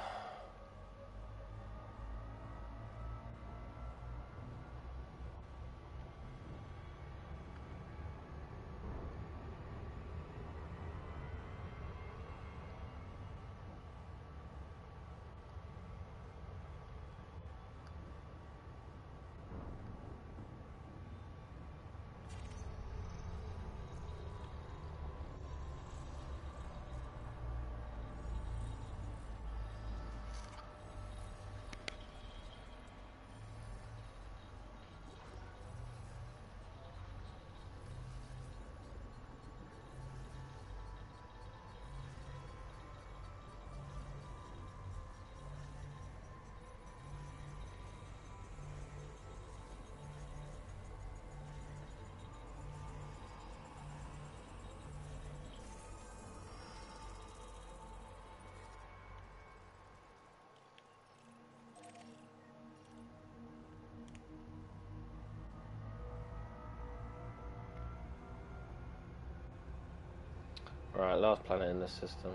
Right, last planet in this system.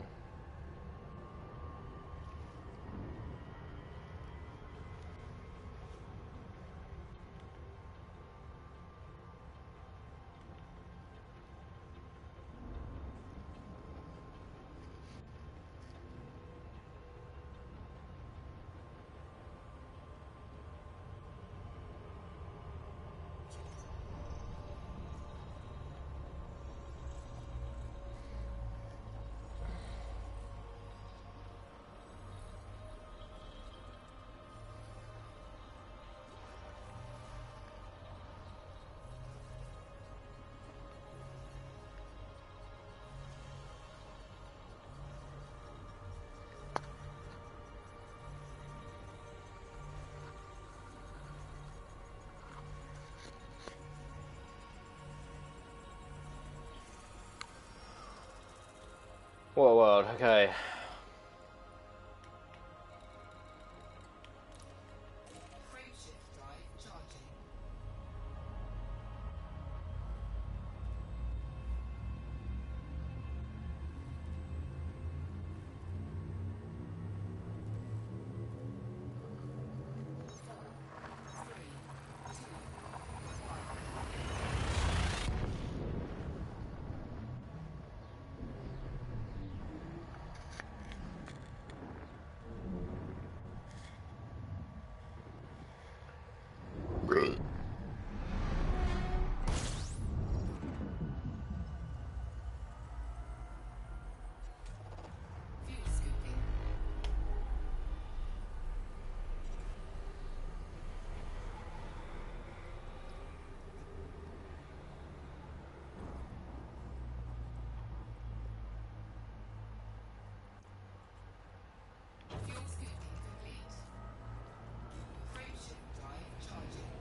What world? Okay. Frameshift drive charging. Fuel scooping. Fuel scooping complete. Frameshift drive charging.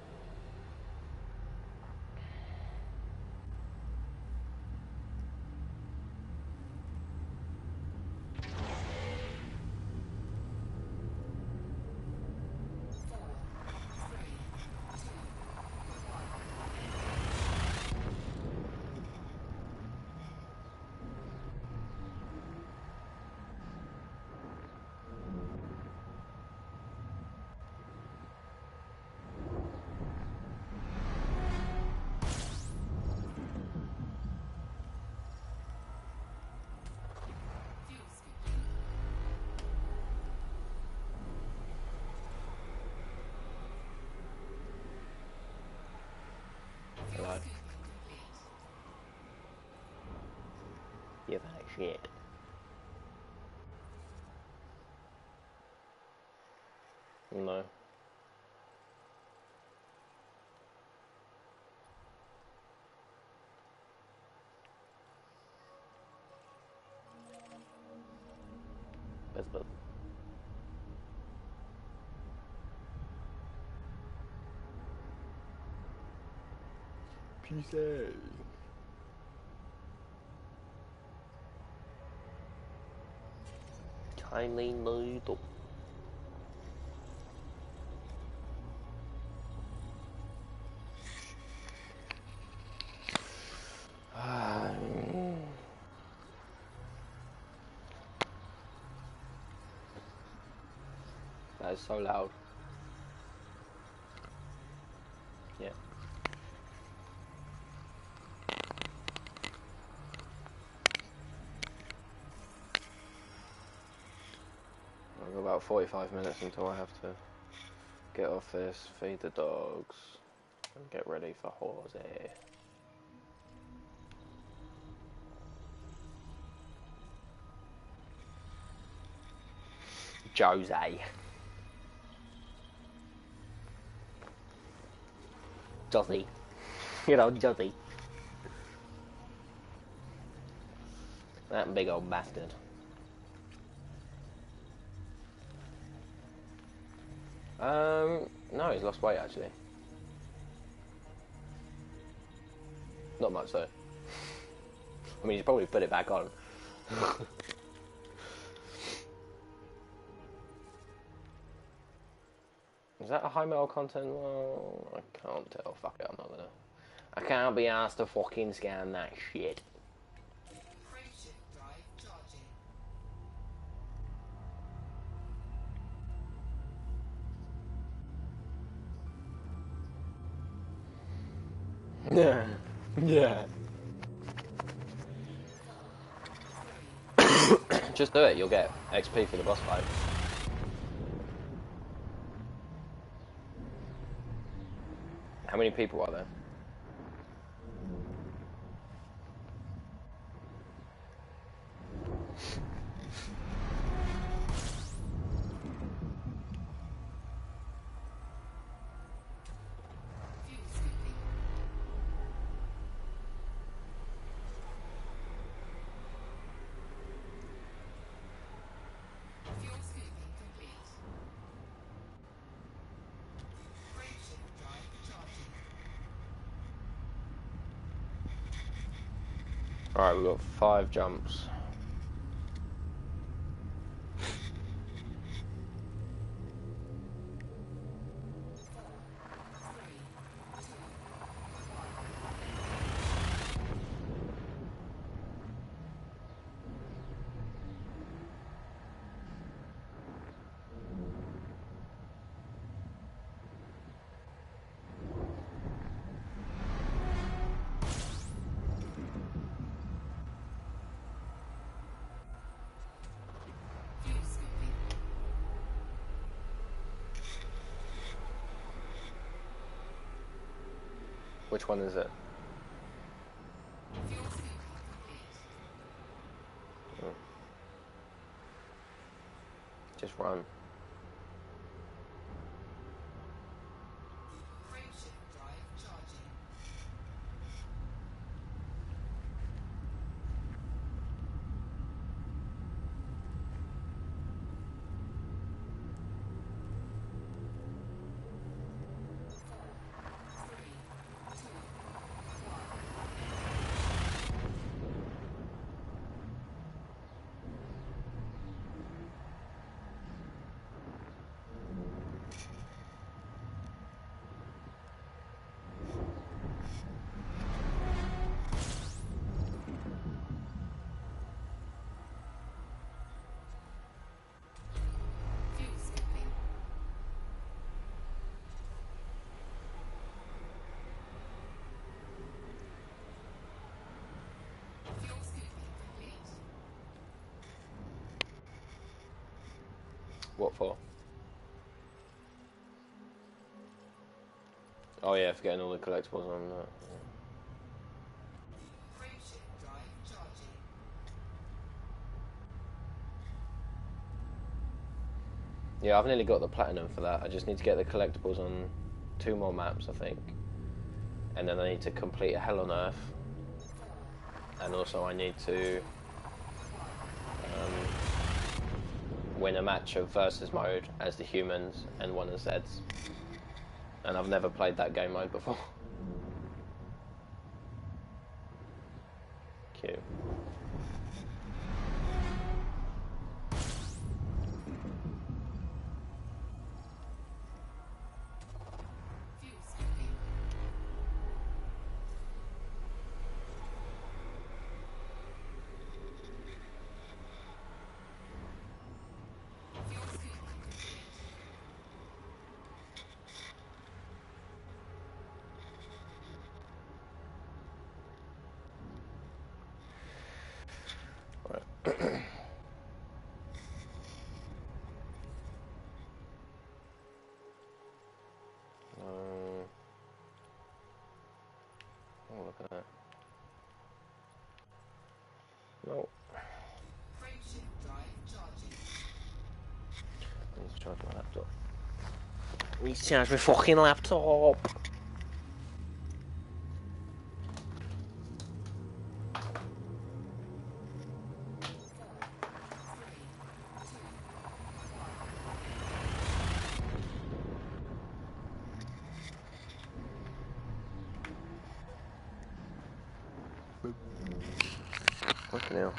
Fuel scooping. Fuel Hello. scooping complete. You that shit. No. Buzz. Peace out. Timely noodle. That is so loud. Yeah. I've got about 45 minutes until I have to get off this, feed the dogs, and get ready for Jose. Jose. Josie. You know, Josie. That big old bastard. No, he's lost weight actually. Not much though. I mean, he's probably put it back on. Is that a high metal content? Well, I can't tell. Fuck it, I'm not gonna. I can't be asked to fucking scan that shit. Frameshift drive charging. Yeah. Yeah. Just do it, you'll get XP for the boss fight. How many people are there? Fuel scooping. Fuel scooping complete. Frameshift drive charging. Alright, we've got 5 jumps. Fuel scooping. Which one is it? Fuel scooping complete. Just run. Frameshift drive charging. Fuel scooping. Fuel scooping complete. What for? Oh yeah, for getting all the collectibles on that. Frameshift drive charging. Yeah, I've nearly got the platinum for that. I just need to get the collectibles on 2 more maps, I think. And then I need to complete a Hell on Earth. And also I need to win a match of versus mode as the humans and one as Zeds. And I've never played that game mode before. Cute. Fuel scooping. Fuel scooping complete. Need to charge my fucking laptop. Fucking hell.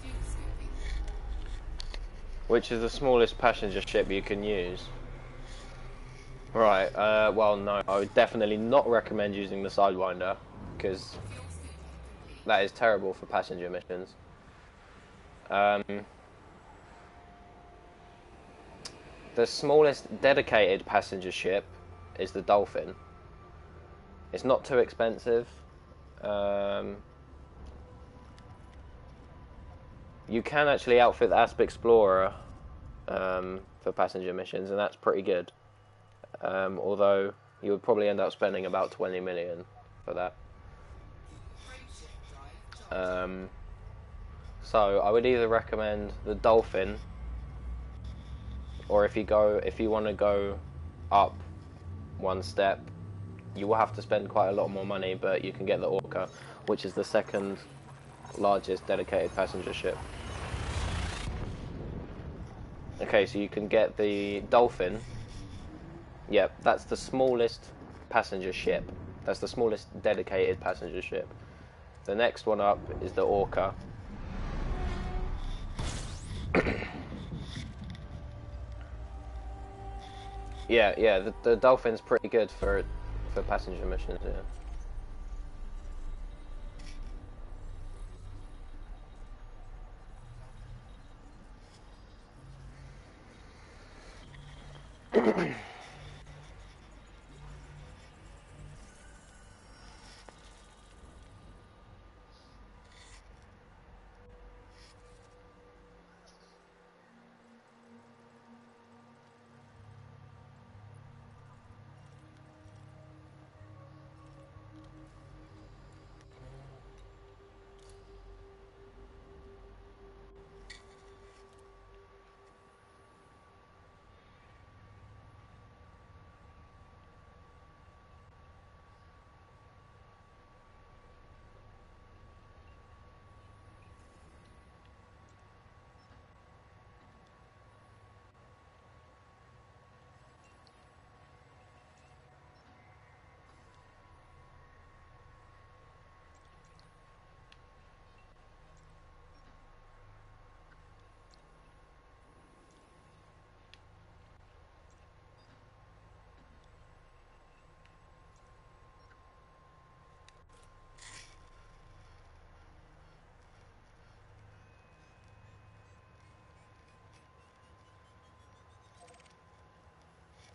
Fuel scooping. Which is the smallest passenger ship you can use? Right, well no, I would definitely not recommend using the Sidewinder, because Fuel scooping complete. that is terrible for passenger missions. The smallest dedicated passenger ship is the Dolphin. It's not too expensive. You can actually outfit the Asp Explorer for passenger missions, and that's pretty good. Although you would probably end up spending about 20 million for that. Frameshift drive charging. So I would either recommend the Dolphin, or if you want to go up one step, you will have to spend quite a lot more money, but you can get the Orca, which is the second largest dedicated passenger ship. Okay, so you can get the Dolphin. Yep, that's the smallest passenger ship. That's the smallest dedicated passenger ship. The next one up is the Orca. Yeah, the Dolphin's pretty good for passenger missions, yeah.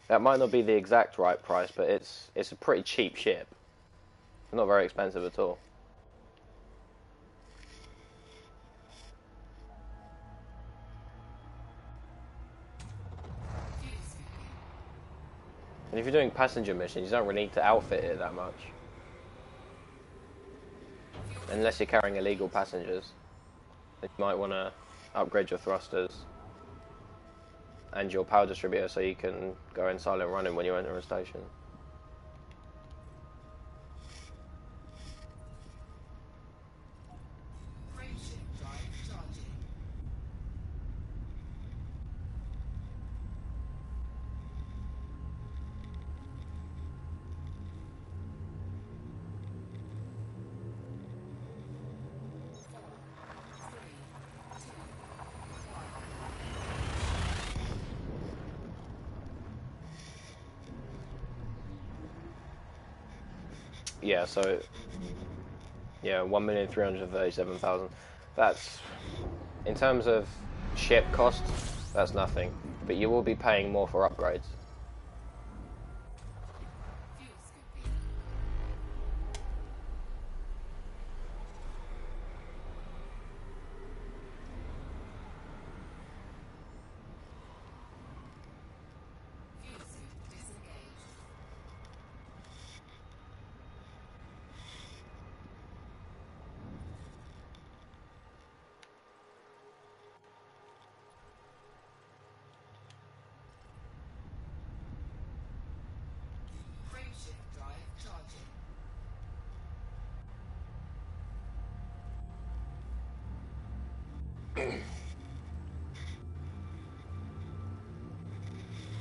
That might not be the exact right price, but it's a pretty cheap ship. Not very expensive at all. Fuel scooping. And if you're doing passenger missions, you don't really need to outfit it that much. Unless you're carrying illegal passengers. You might want to upgrade your thrusters and your power distributor so you can go in silent running when you enter a station. Frameshift drive charging. Yeah, so yeah, 1,337,000. That's, in terms of ship cost, that's nothing. But you will be paying more for upgrades. Fuel scooping. Fuel scoop disengaged.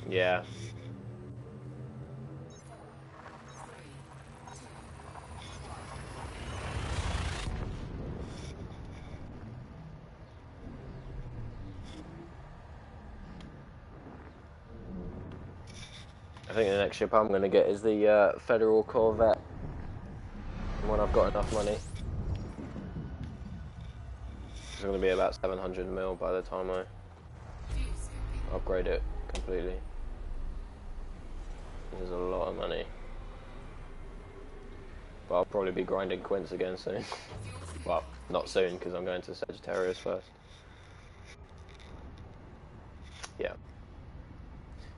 Yeah. I think the next ship I'm going to get is the Federal Corvette when I've got enough money. It's going to be about 700 mil by the time I upgrade it completely. This is a lot of money. But I'll probably be grinding quints again soon. Well, not soon because I'm going to Sagittarius first. Yeah.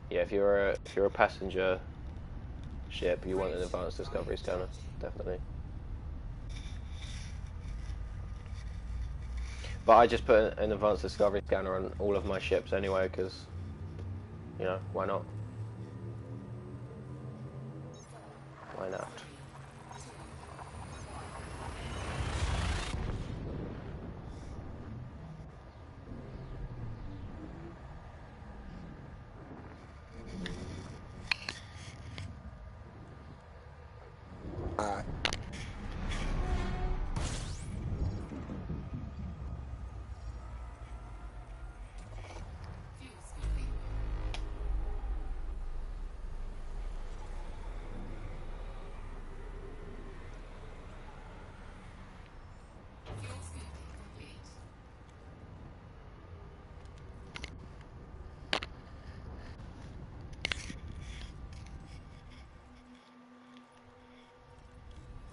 Yeah, if you're a passenger ship, you want an advanced discovery scanner, definitely. But I just put an advanced discovery scanner on all of my ships anyway, because, you know, why not? Why not?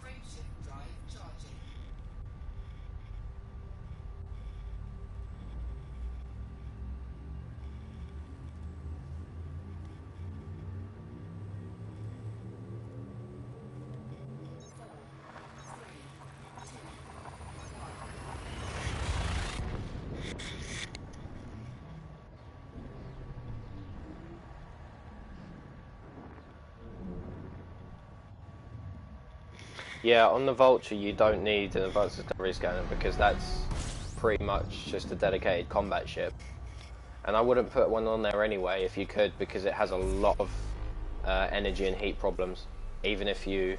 Frameshift drive charging. Yeah, on the Vulture you don't need an advanced discovery scanner because that's pretty much just a dedicated combat ship. And I wouldn't put one on there anyway if you could, because it has a lot of energy and heat problems. Even if you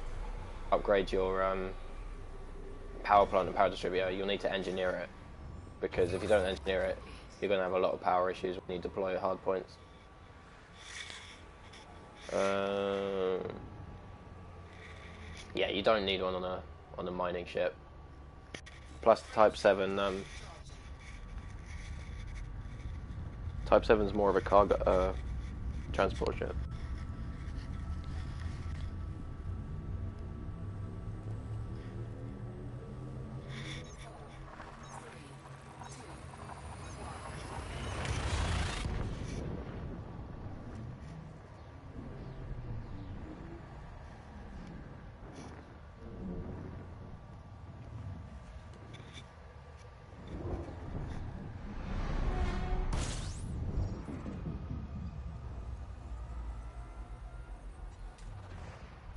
upgrade your power plant and power distributor, you'll need to engineer it. Because if you don't engineer it, you're going to have a lot of power issues when you deploy hard points. Yeah, you don't need one on a mining ship. Plus, Type 7. Type 7 is more of a cargo transport ship.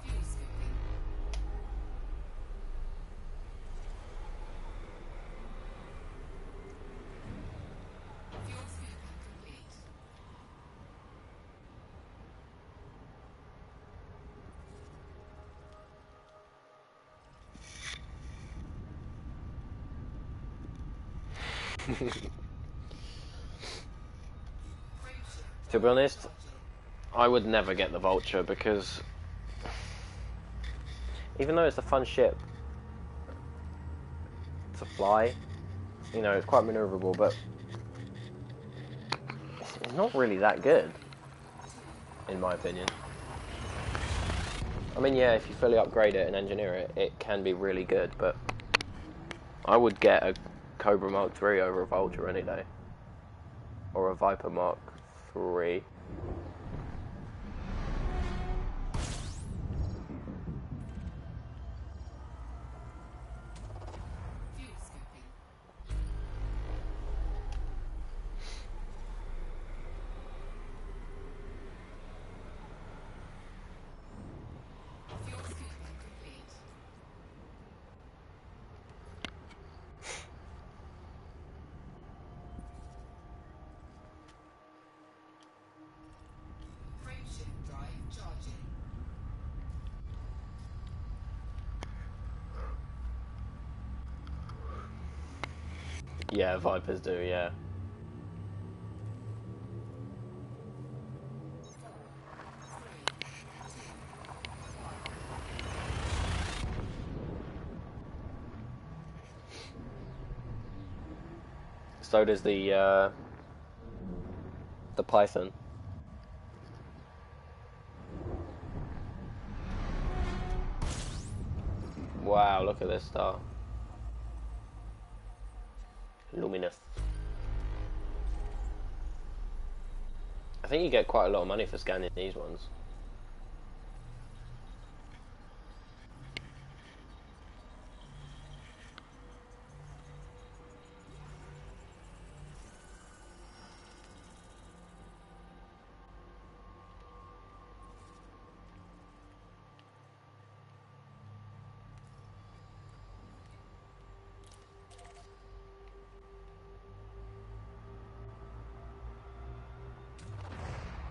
Fuel scooping. Fuel scooping complete. Frameshift To be drive honest, charging. I would never get the Vulture because even though it's a fun ship to fly, you know, it's quite maneuverable, but it's not really that good, in my opinion. I mean, yeah, if you fully upgrade it and engineer it, it can be really good, but I would get a Cobra Mark III over a Vulture any day. Or a Viper Mark III. Fuel scooping. Fuel scooping complete. Yeah, Vipers do, yeah. So does the Python. Wow, look at this star. Luminous. I think you get quite a lot of money for scanning these ones.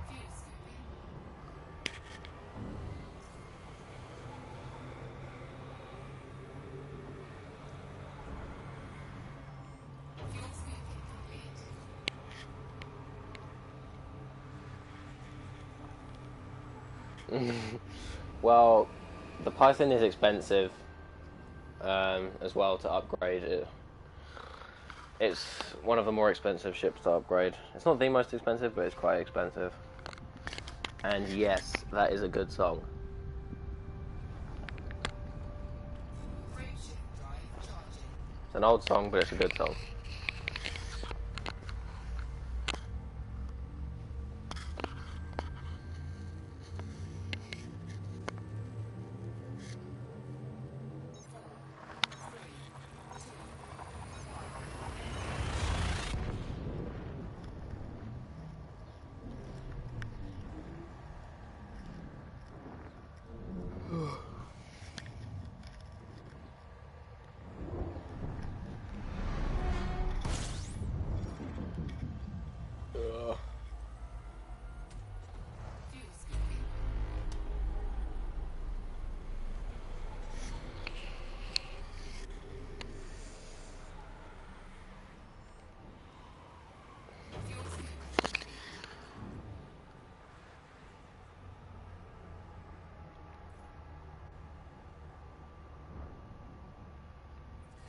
Fuel scooping. Fuel scooping complete. Well, the Python is expensive as well to upgrade. It's one of the more expensive ships to upgrade. It's not the most expensive, but it's quite expensive. And yes, that is a good song. Frameshift drive charging. It's an old song, but it's a good song. Fuel scooping. Fuel scooping.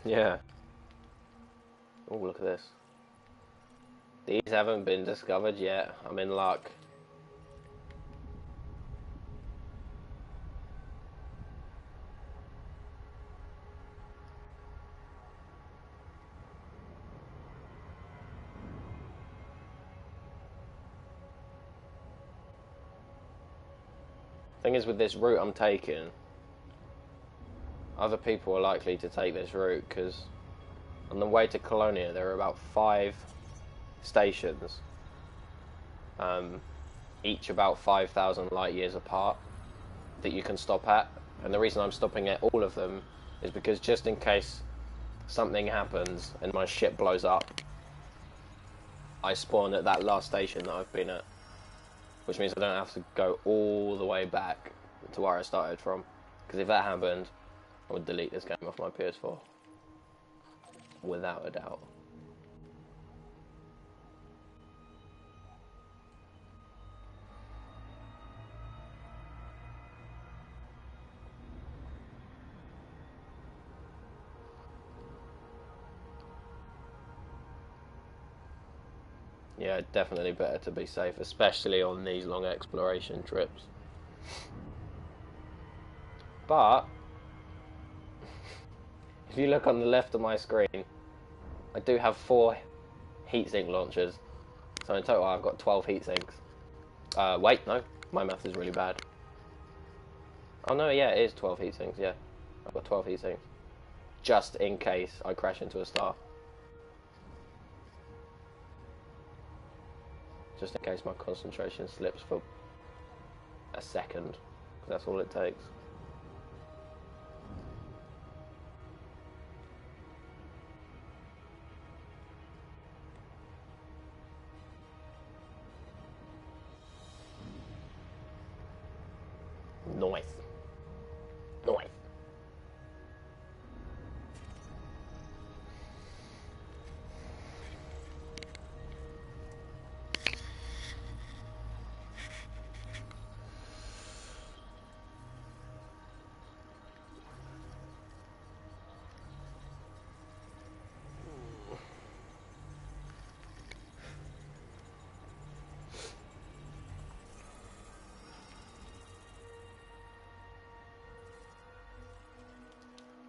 Yeah. Oh, look at this. These haven't been discovered yet. I'm in luck. Thing is, with this route I'm taking, other people are likely to take this route because on the way to Colonia there are about 5 stations, each about 5,000 light years apart, that you can stop at. And the reason I'm stopping at all of them is because just in case something happens and my ship blows up, I spawn at that last station that I've been at, which means I don't have to go all the way back to where I started from. Because if that happened, I would delete this game off my PS4, without a doubt. Yeah, definitely better to be safe, especially on these long exploration trips. But if you look on the left of my screen, I do have 4 heatsink launchers. So in total I've got 12 heatsinks. Wait, no, my math is really bad. Oh no, yeah, it is 12 heatsinks, yeah. I've got 12 heatsinks. Just in case I crash into a star. Just in case my concentration slips for a second. That's all it takes. Nice. Nice.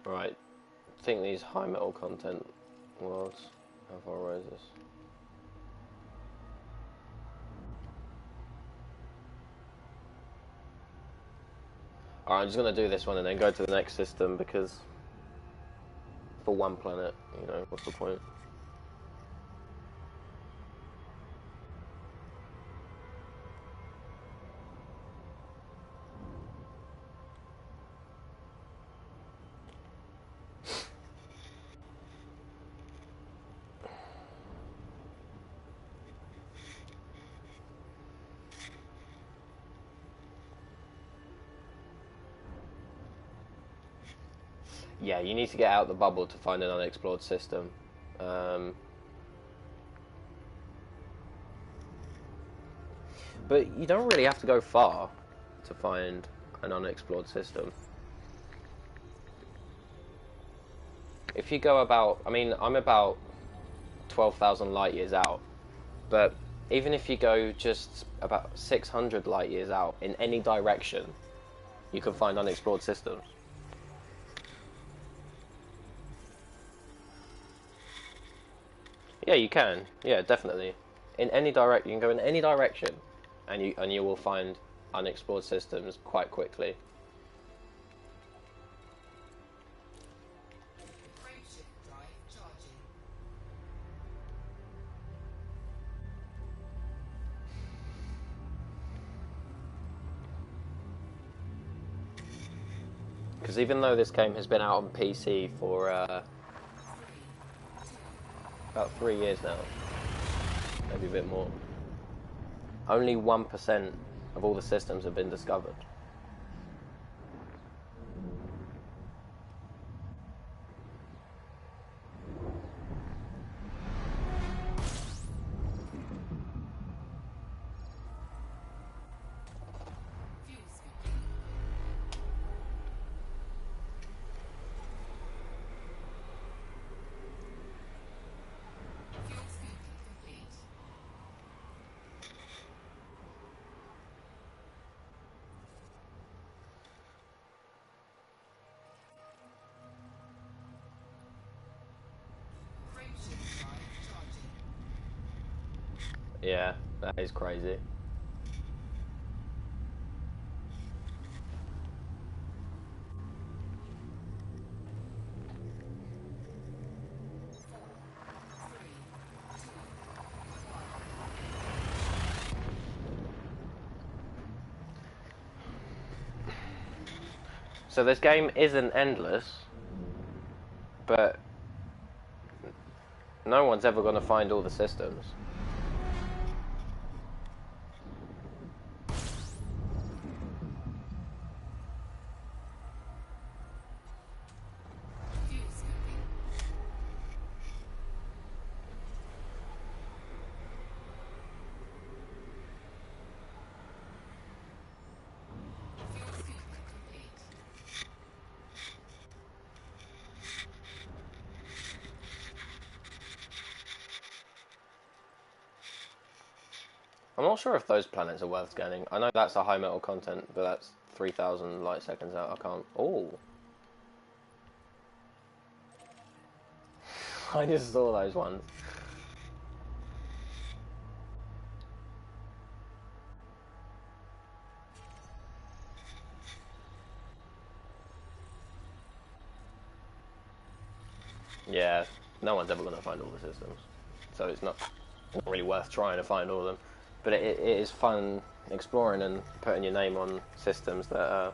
Right. I think these high metal content worlds have our roses. Alright, I'm just gonna do this one and then go to the next system because for one planet, you know, what's the point? Yeah, you need to get out the bubble to find an unexplored system. But you don't really have to go far to find an unexplored system. If you go about, I mean, I'm about 12,000 light years out, but even if you go just about 600 light years out in any direction, you can find unexplored systems. Yeah, you can. Yeah, definitely. In any direct, you can go in any direction, and you will find unexplored systems quite quickly. Frameshift drive charging. Because even though this game has been out on PC for 3, 2, about 3 years now, maybe a bit more, only 1% of all the systems have been discovered. fuel scooping. Fuel scooping complete. Frameshift drive charging. Yeah, that is crazy. Four, three, two, one. So this game isn't endless, but no one's ever going to find all the systems. Fuel scooping. Fuel scooping complete. I'm not sure if those planets are worth scanning. I know that's a high metal content, but that's 3,000 light seconds out. I can't. Oh. I just saw those ones. Yeah, no one's ever going to find all the systems. So it's not really worth trying to find all of them. But it is fun exploring and putting your name on systems that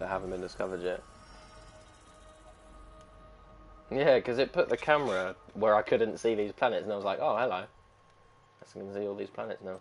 haven't been discovered yet. Yeah, because it put the camera where I couldn't see these planets, and I was like, oh, hello. I can see all these planets now.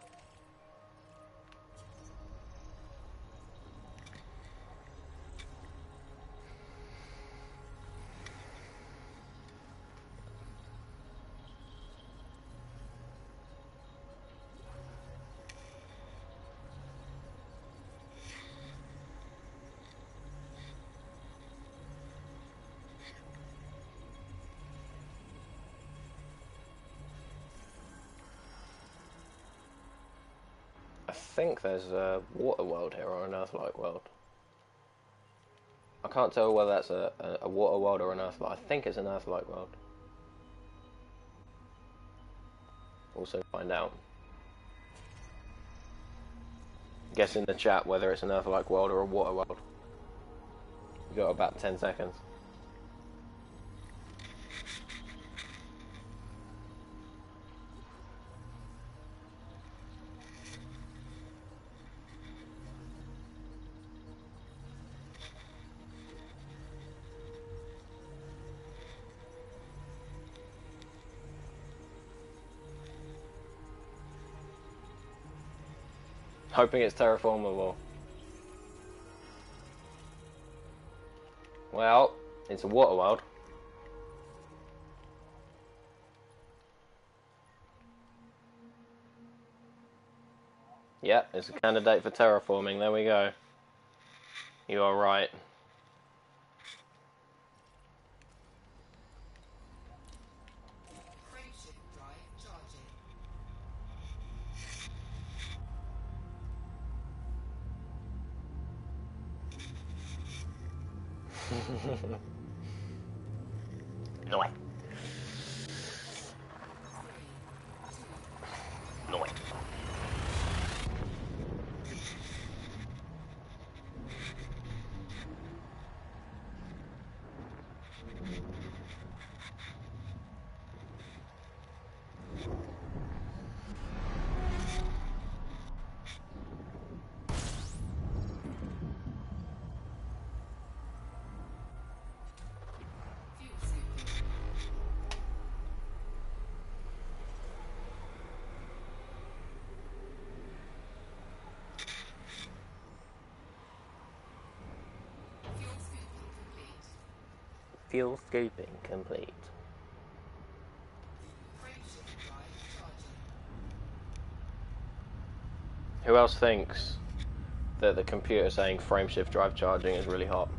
I think there's a water world here or an Earth-like world. can't tell whether that's a water world or an Earth-like. I think it's an Earth-like world. Also find out. Guess in the chat whether it's an Earth-like world or a water world. We've got about 10 seconds. Hoping it's terraformable. Well, it's a water world. Yep, it's a candidate for terraforming. There we go. You are right. Frameshift drive charging. No way. No way. Fuel scooping. Fuel scooping complete. Fuel scooping complete. Frameshift drive charging. Who else thinks that the computer saying frameshift drive charging is really hot?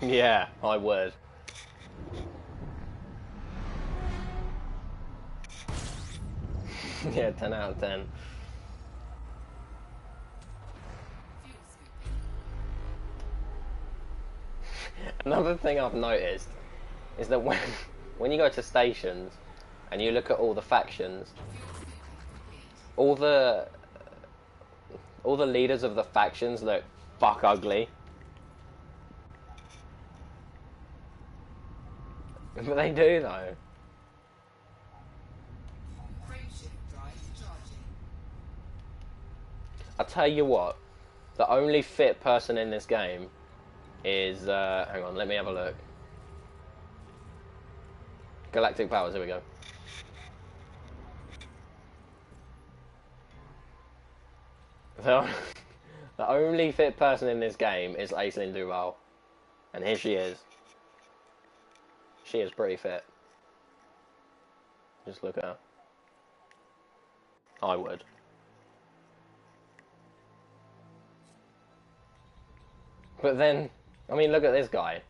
Yeah, I would. Yeah, 10 out of 10. Fuel scooping. Another thing I've noticed is that when you go to stations and you look at all the factions, Fuel scooping complete. all the leaders of the factions look fuck ugly. But they do though. Frameshift drive charging. I'll tell you what, the only fit person in this game is, hang on, let me have a look. Galactic Powers, here we go. The only fit person in this game is Aislinn Duval. And here she is. She is pretty fit. Just look at her. I would. But then, I mean, look at this guy.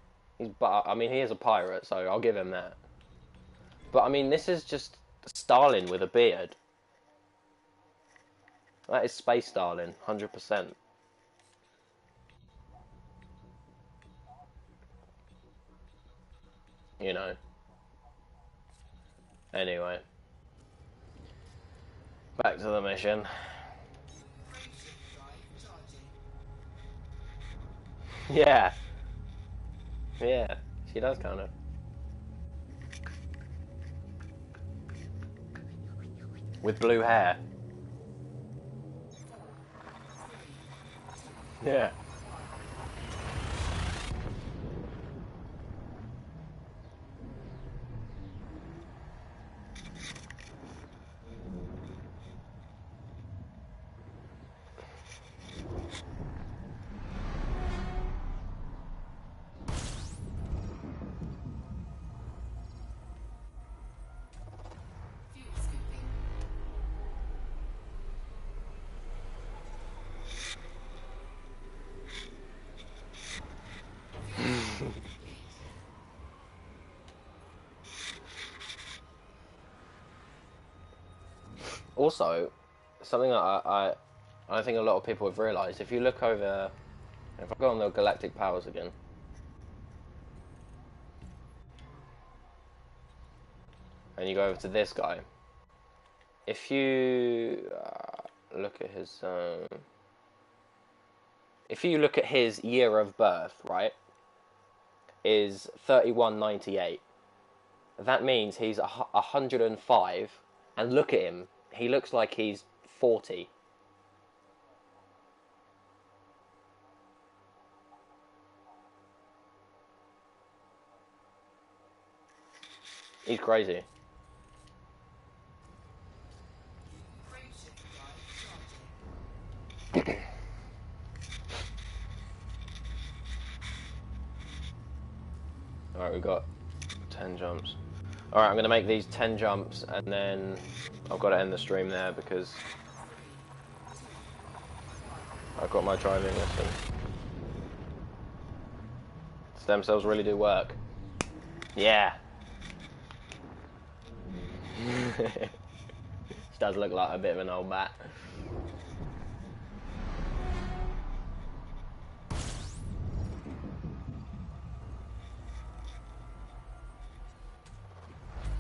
I mean, he is a pirate, so I'll give him that. But I mean, this is just Stalin with a beard. That is Space Stalin, 100%. You know. Anyway. Back to the mission. Frameshift drive charging. Yeah. Yeah, she does kind of. With blue hair. Yeah. Fuel scooping. Also, something that I think a lot of people have realised, if you look over, if I go on the galactic powers again, and you go over to this guy, if you look at his, if you look at his year of birth, right, is 3198. That means he's 105, and look at him. He looks like he's 40. He's crazy. Frameshift drive charging. Alright, we've got 10 jumps. Alright, I'm going to make these 10 jumps, and then I've got to end the stream there because I've got my driving lesson. Stem cells really do work. Yeah. She does look like a bit of an old bat.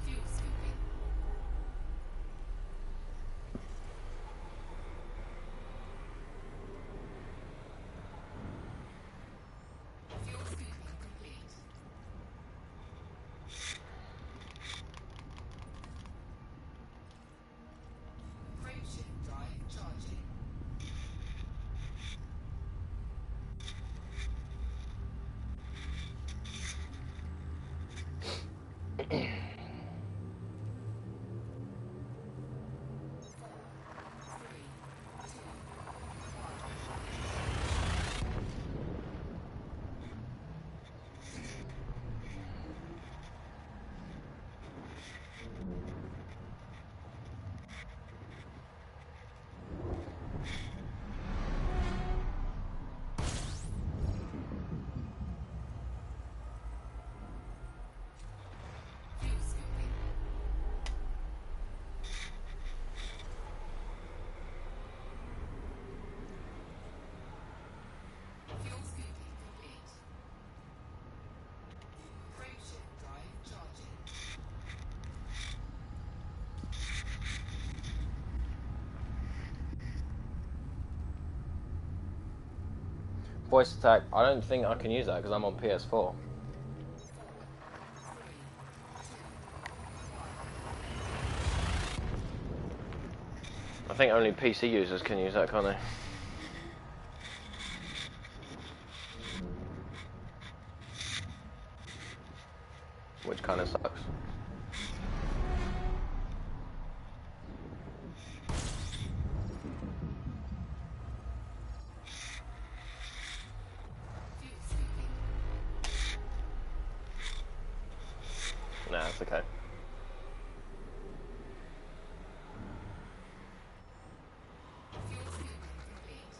Fuel scooping. Fuel scooping complete. Frameshift drive charging. Fuel scooping. Fuel scooping complete. Frameshift drive charging. Voice attack, I don't think I can use that because I'm on PS4. I think only PC users can use that, can't they? Which kind of sucks. Fuel scooping. Nah, it's okay. Fuel scooping complete.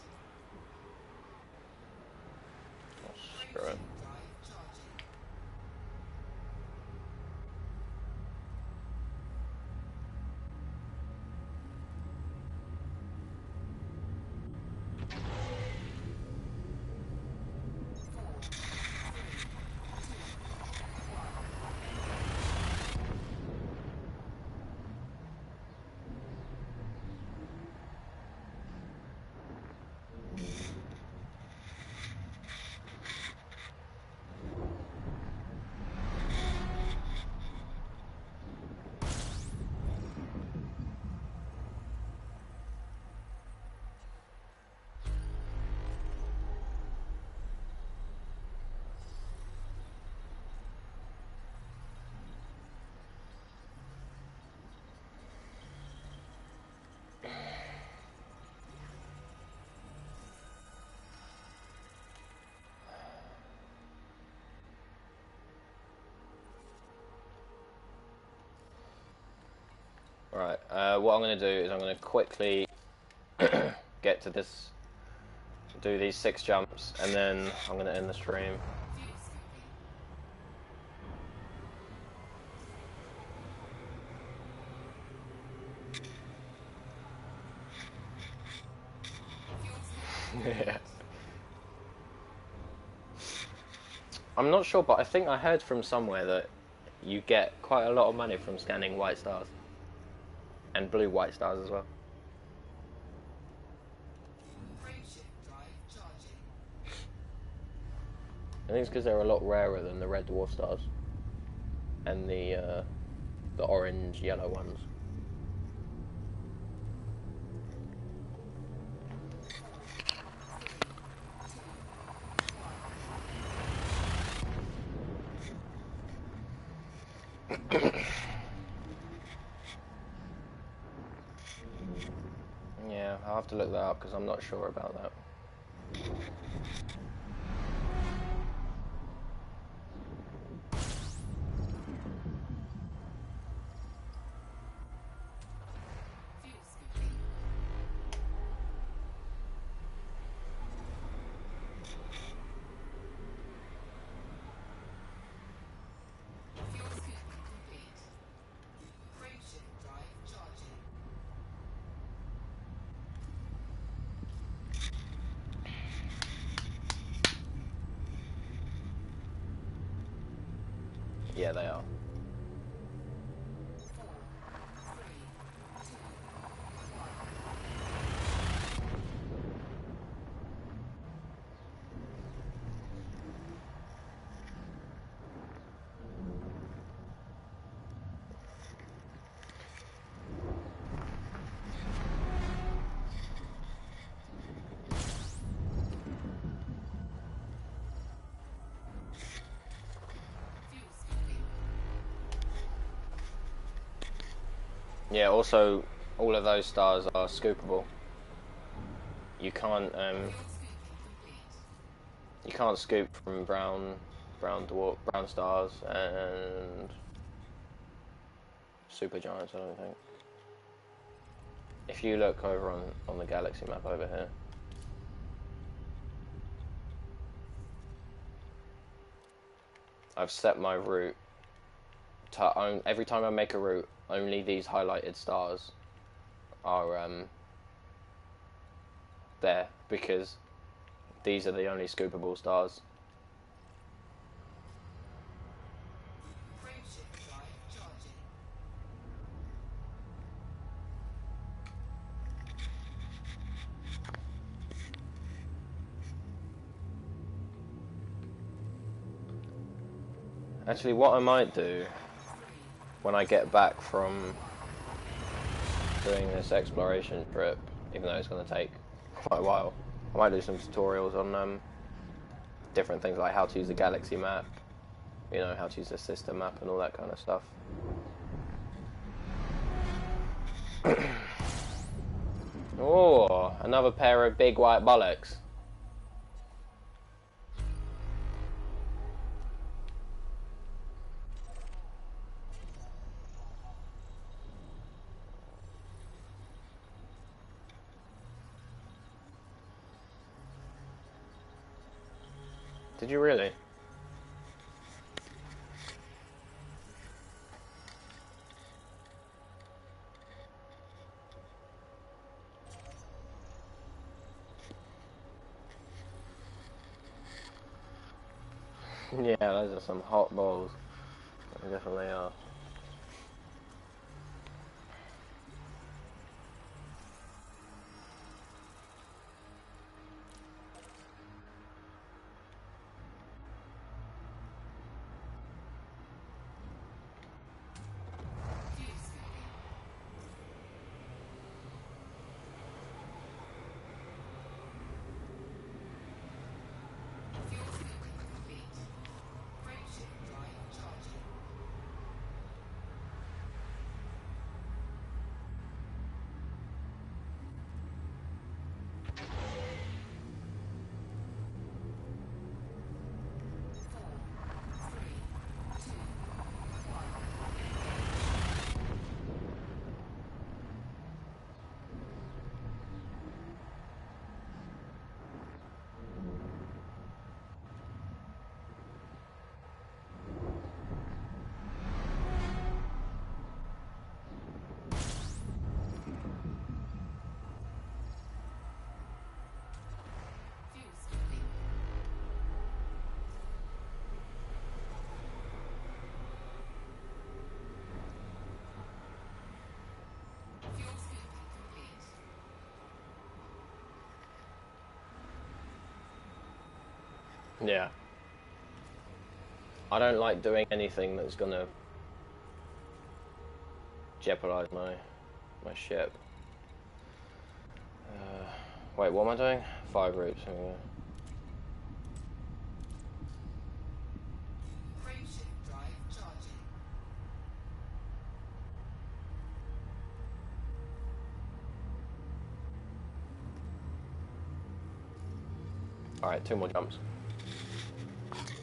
Screw it. Frameshift drive charging. Right, what I'm going to do is I'm going to quickly get to this, do these 6 jumps, and then I'm going to end the stream. Fuel scooping. Yeah. I'm not sure, but I think I heard from somewhere that you get quite a lot of money from scanning white stars. And blue white stars as well. Frameshift drive charging. I think it's because they're a lot rarer than the red dwarf stars. And the orange, yellow ones. Yeah, I'll have to look that up because I'm not sure about that. Fuel scooping. Fuel scooping complete. Frameshift drive charging. Yeah, they are. 4, 3, 2, 1. Fuel scooping. Yeah, also, all of those stars are scoopable. You can't, Fuel scooping complete. you can't scoop from brown stars and supergiants, I don't think. If you look over on the galaxy map over here. I've set my route to every time I make a route, only these highlighted stars are there because these are the only scoopable stars. Frameshift drive charging. Actually, what I might do 3, when I get back from doing this exploration trip, even though it's going to take quite a while, I might do some tutorials on different things like how to use the galaxy map, you know, how to use the system map and all that kind of stuff. Oh, another pair of big white bollocks. Did you really? Yeah, those are some hot balls. They definitely are. fuel scooping. Fuel scooping complete. Frameshift drive charging. Yeah. I don't like doing anything that's gonna jeopardize my ship. Wait, what am I doing? 5 routes. Yeah. Frameshift drive charging. All right, 2 more jumps. 3, 2,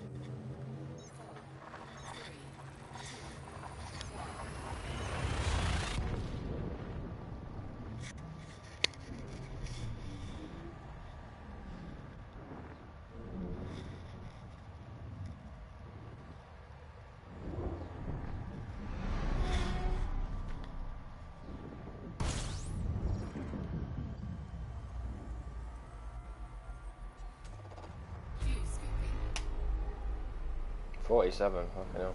1. Fuel scooping. 47. Okay, no.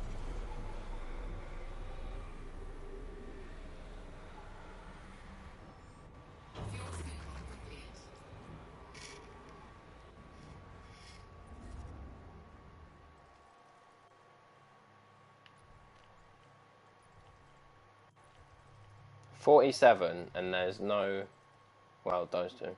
Fuel scooping complete. 47, and there's no. Well, those two.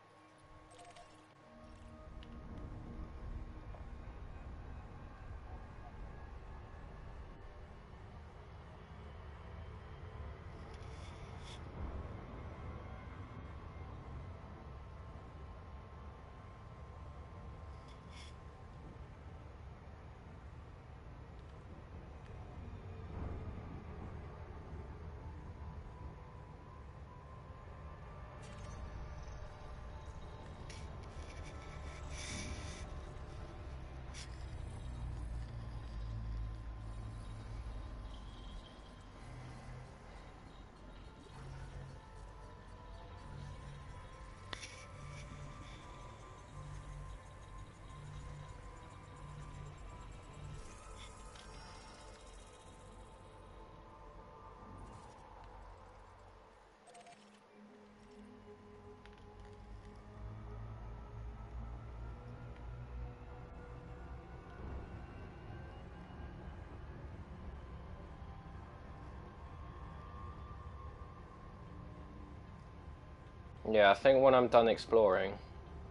Yeah, I think when I'm done exploring,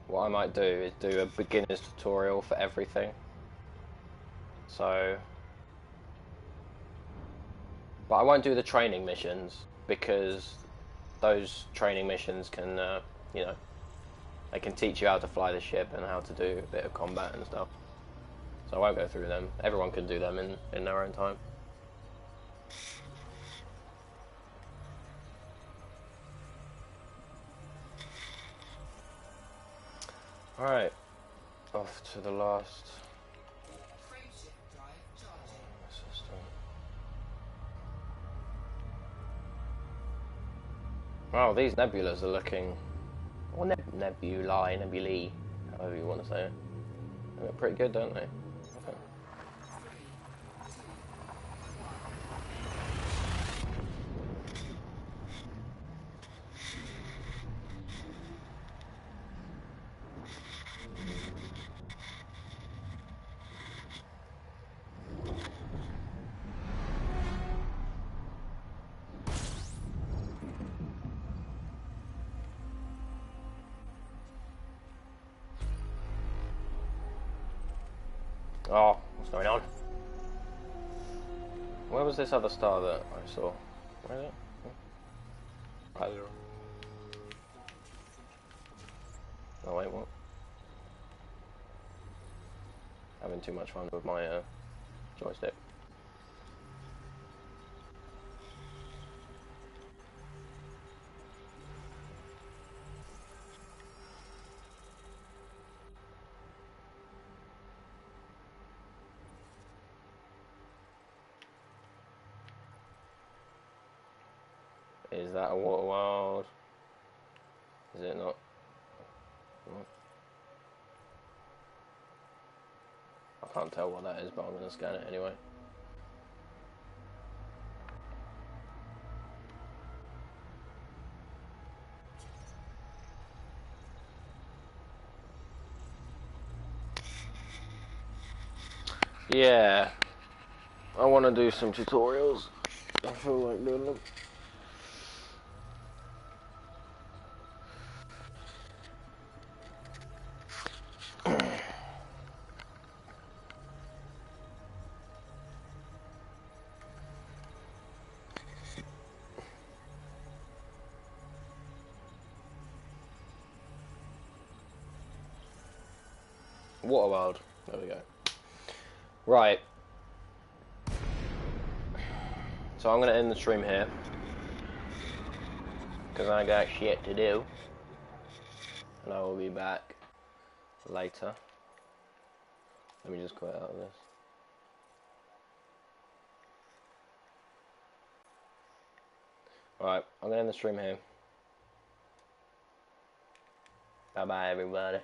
what I might do is do a beginner's tutorial for everything. So, but I won't do the training missions because those training missions can, you know, they can teach you how to fly the ship and how to do a bit of combat and stuff. So I won't go through them. Everyone can do them in their own time. Alright, off to the last Frameshift drive charging. system. Wow, these nebulas are looking, or nebulae, however you want to say it. They look pretty good, don't they? Okay. 3, 2, 1. Oh, what's going on? Where was this other star that I saw? Where is it? Right there. Oh wait, what? Having too much fun with my joystick. Is that a water world? Is it not? What? I can't tell what that is, but I'm going to scan it anyway. Yeah, I want to do some tutorials. I feel like doing them. Waterworld. There we go. Right. So I'm gonna end the stream here because I got shit to do, and I will be back later. Let me just quit out of this. Right, I'm gonna end the stream here. Bye bye, everybody.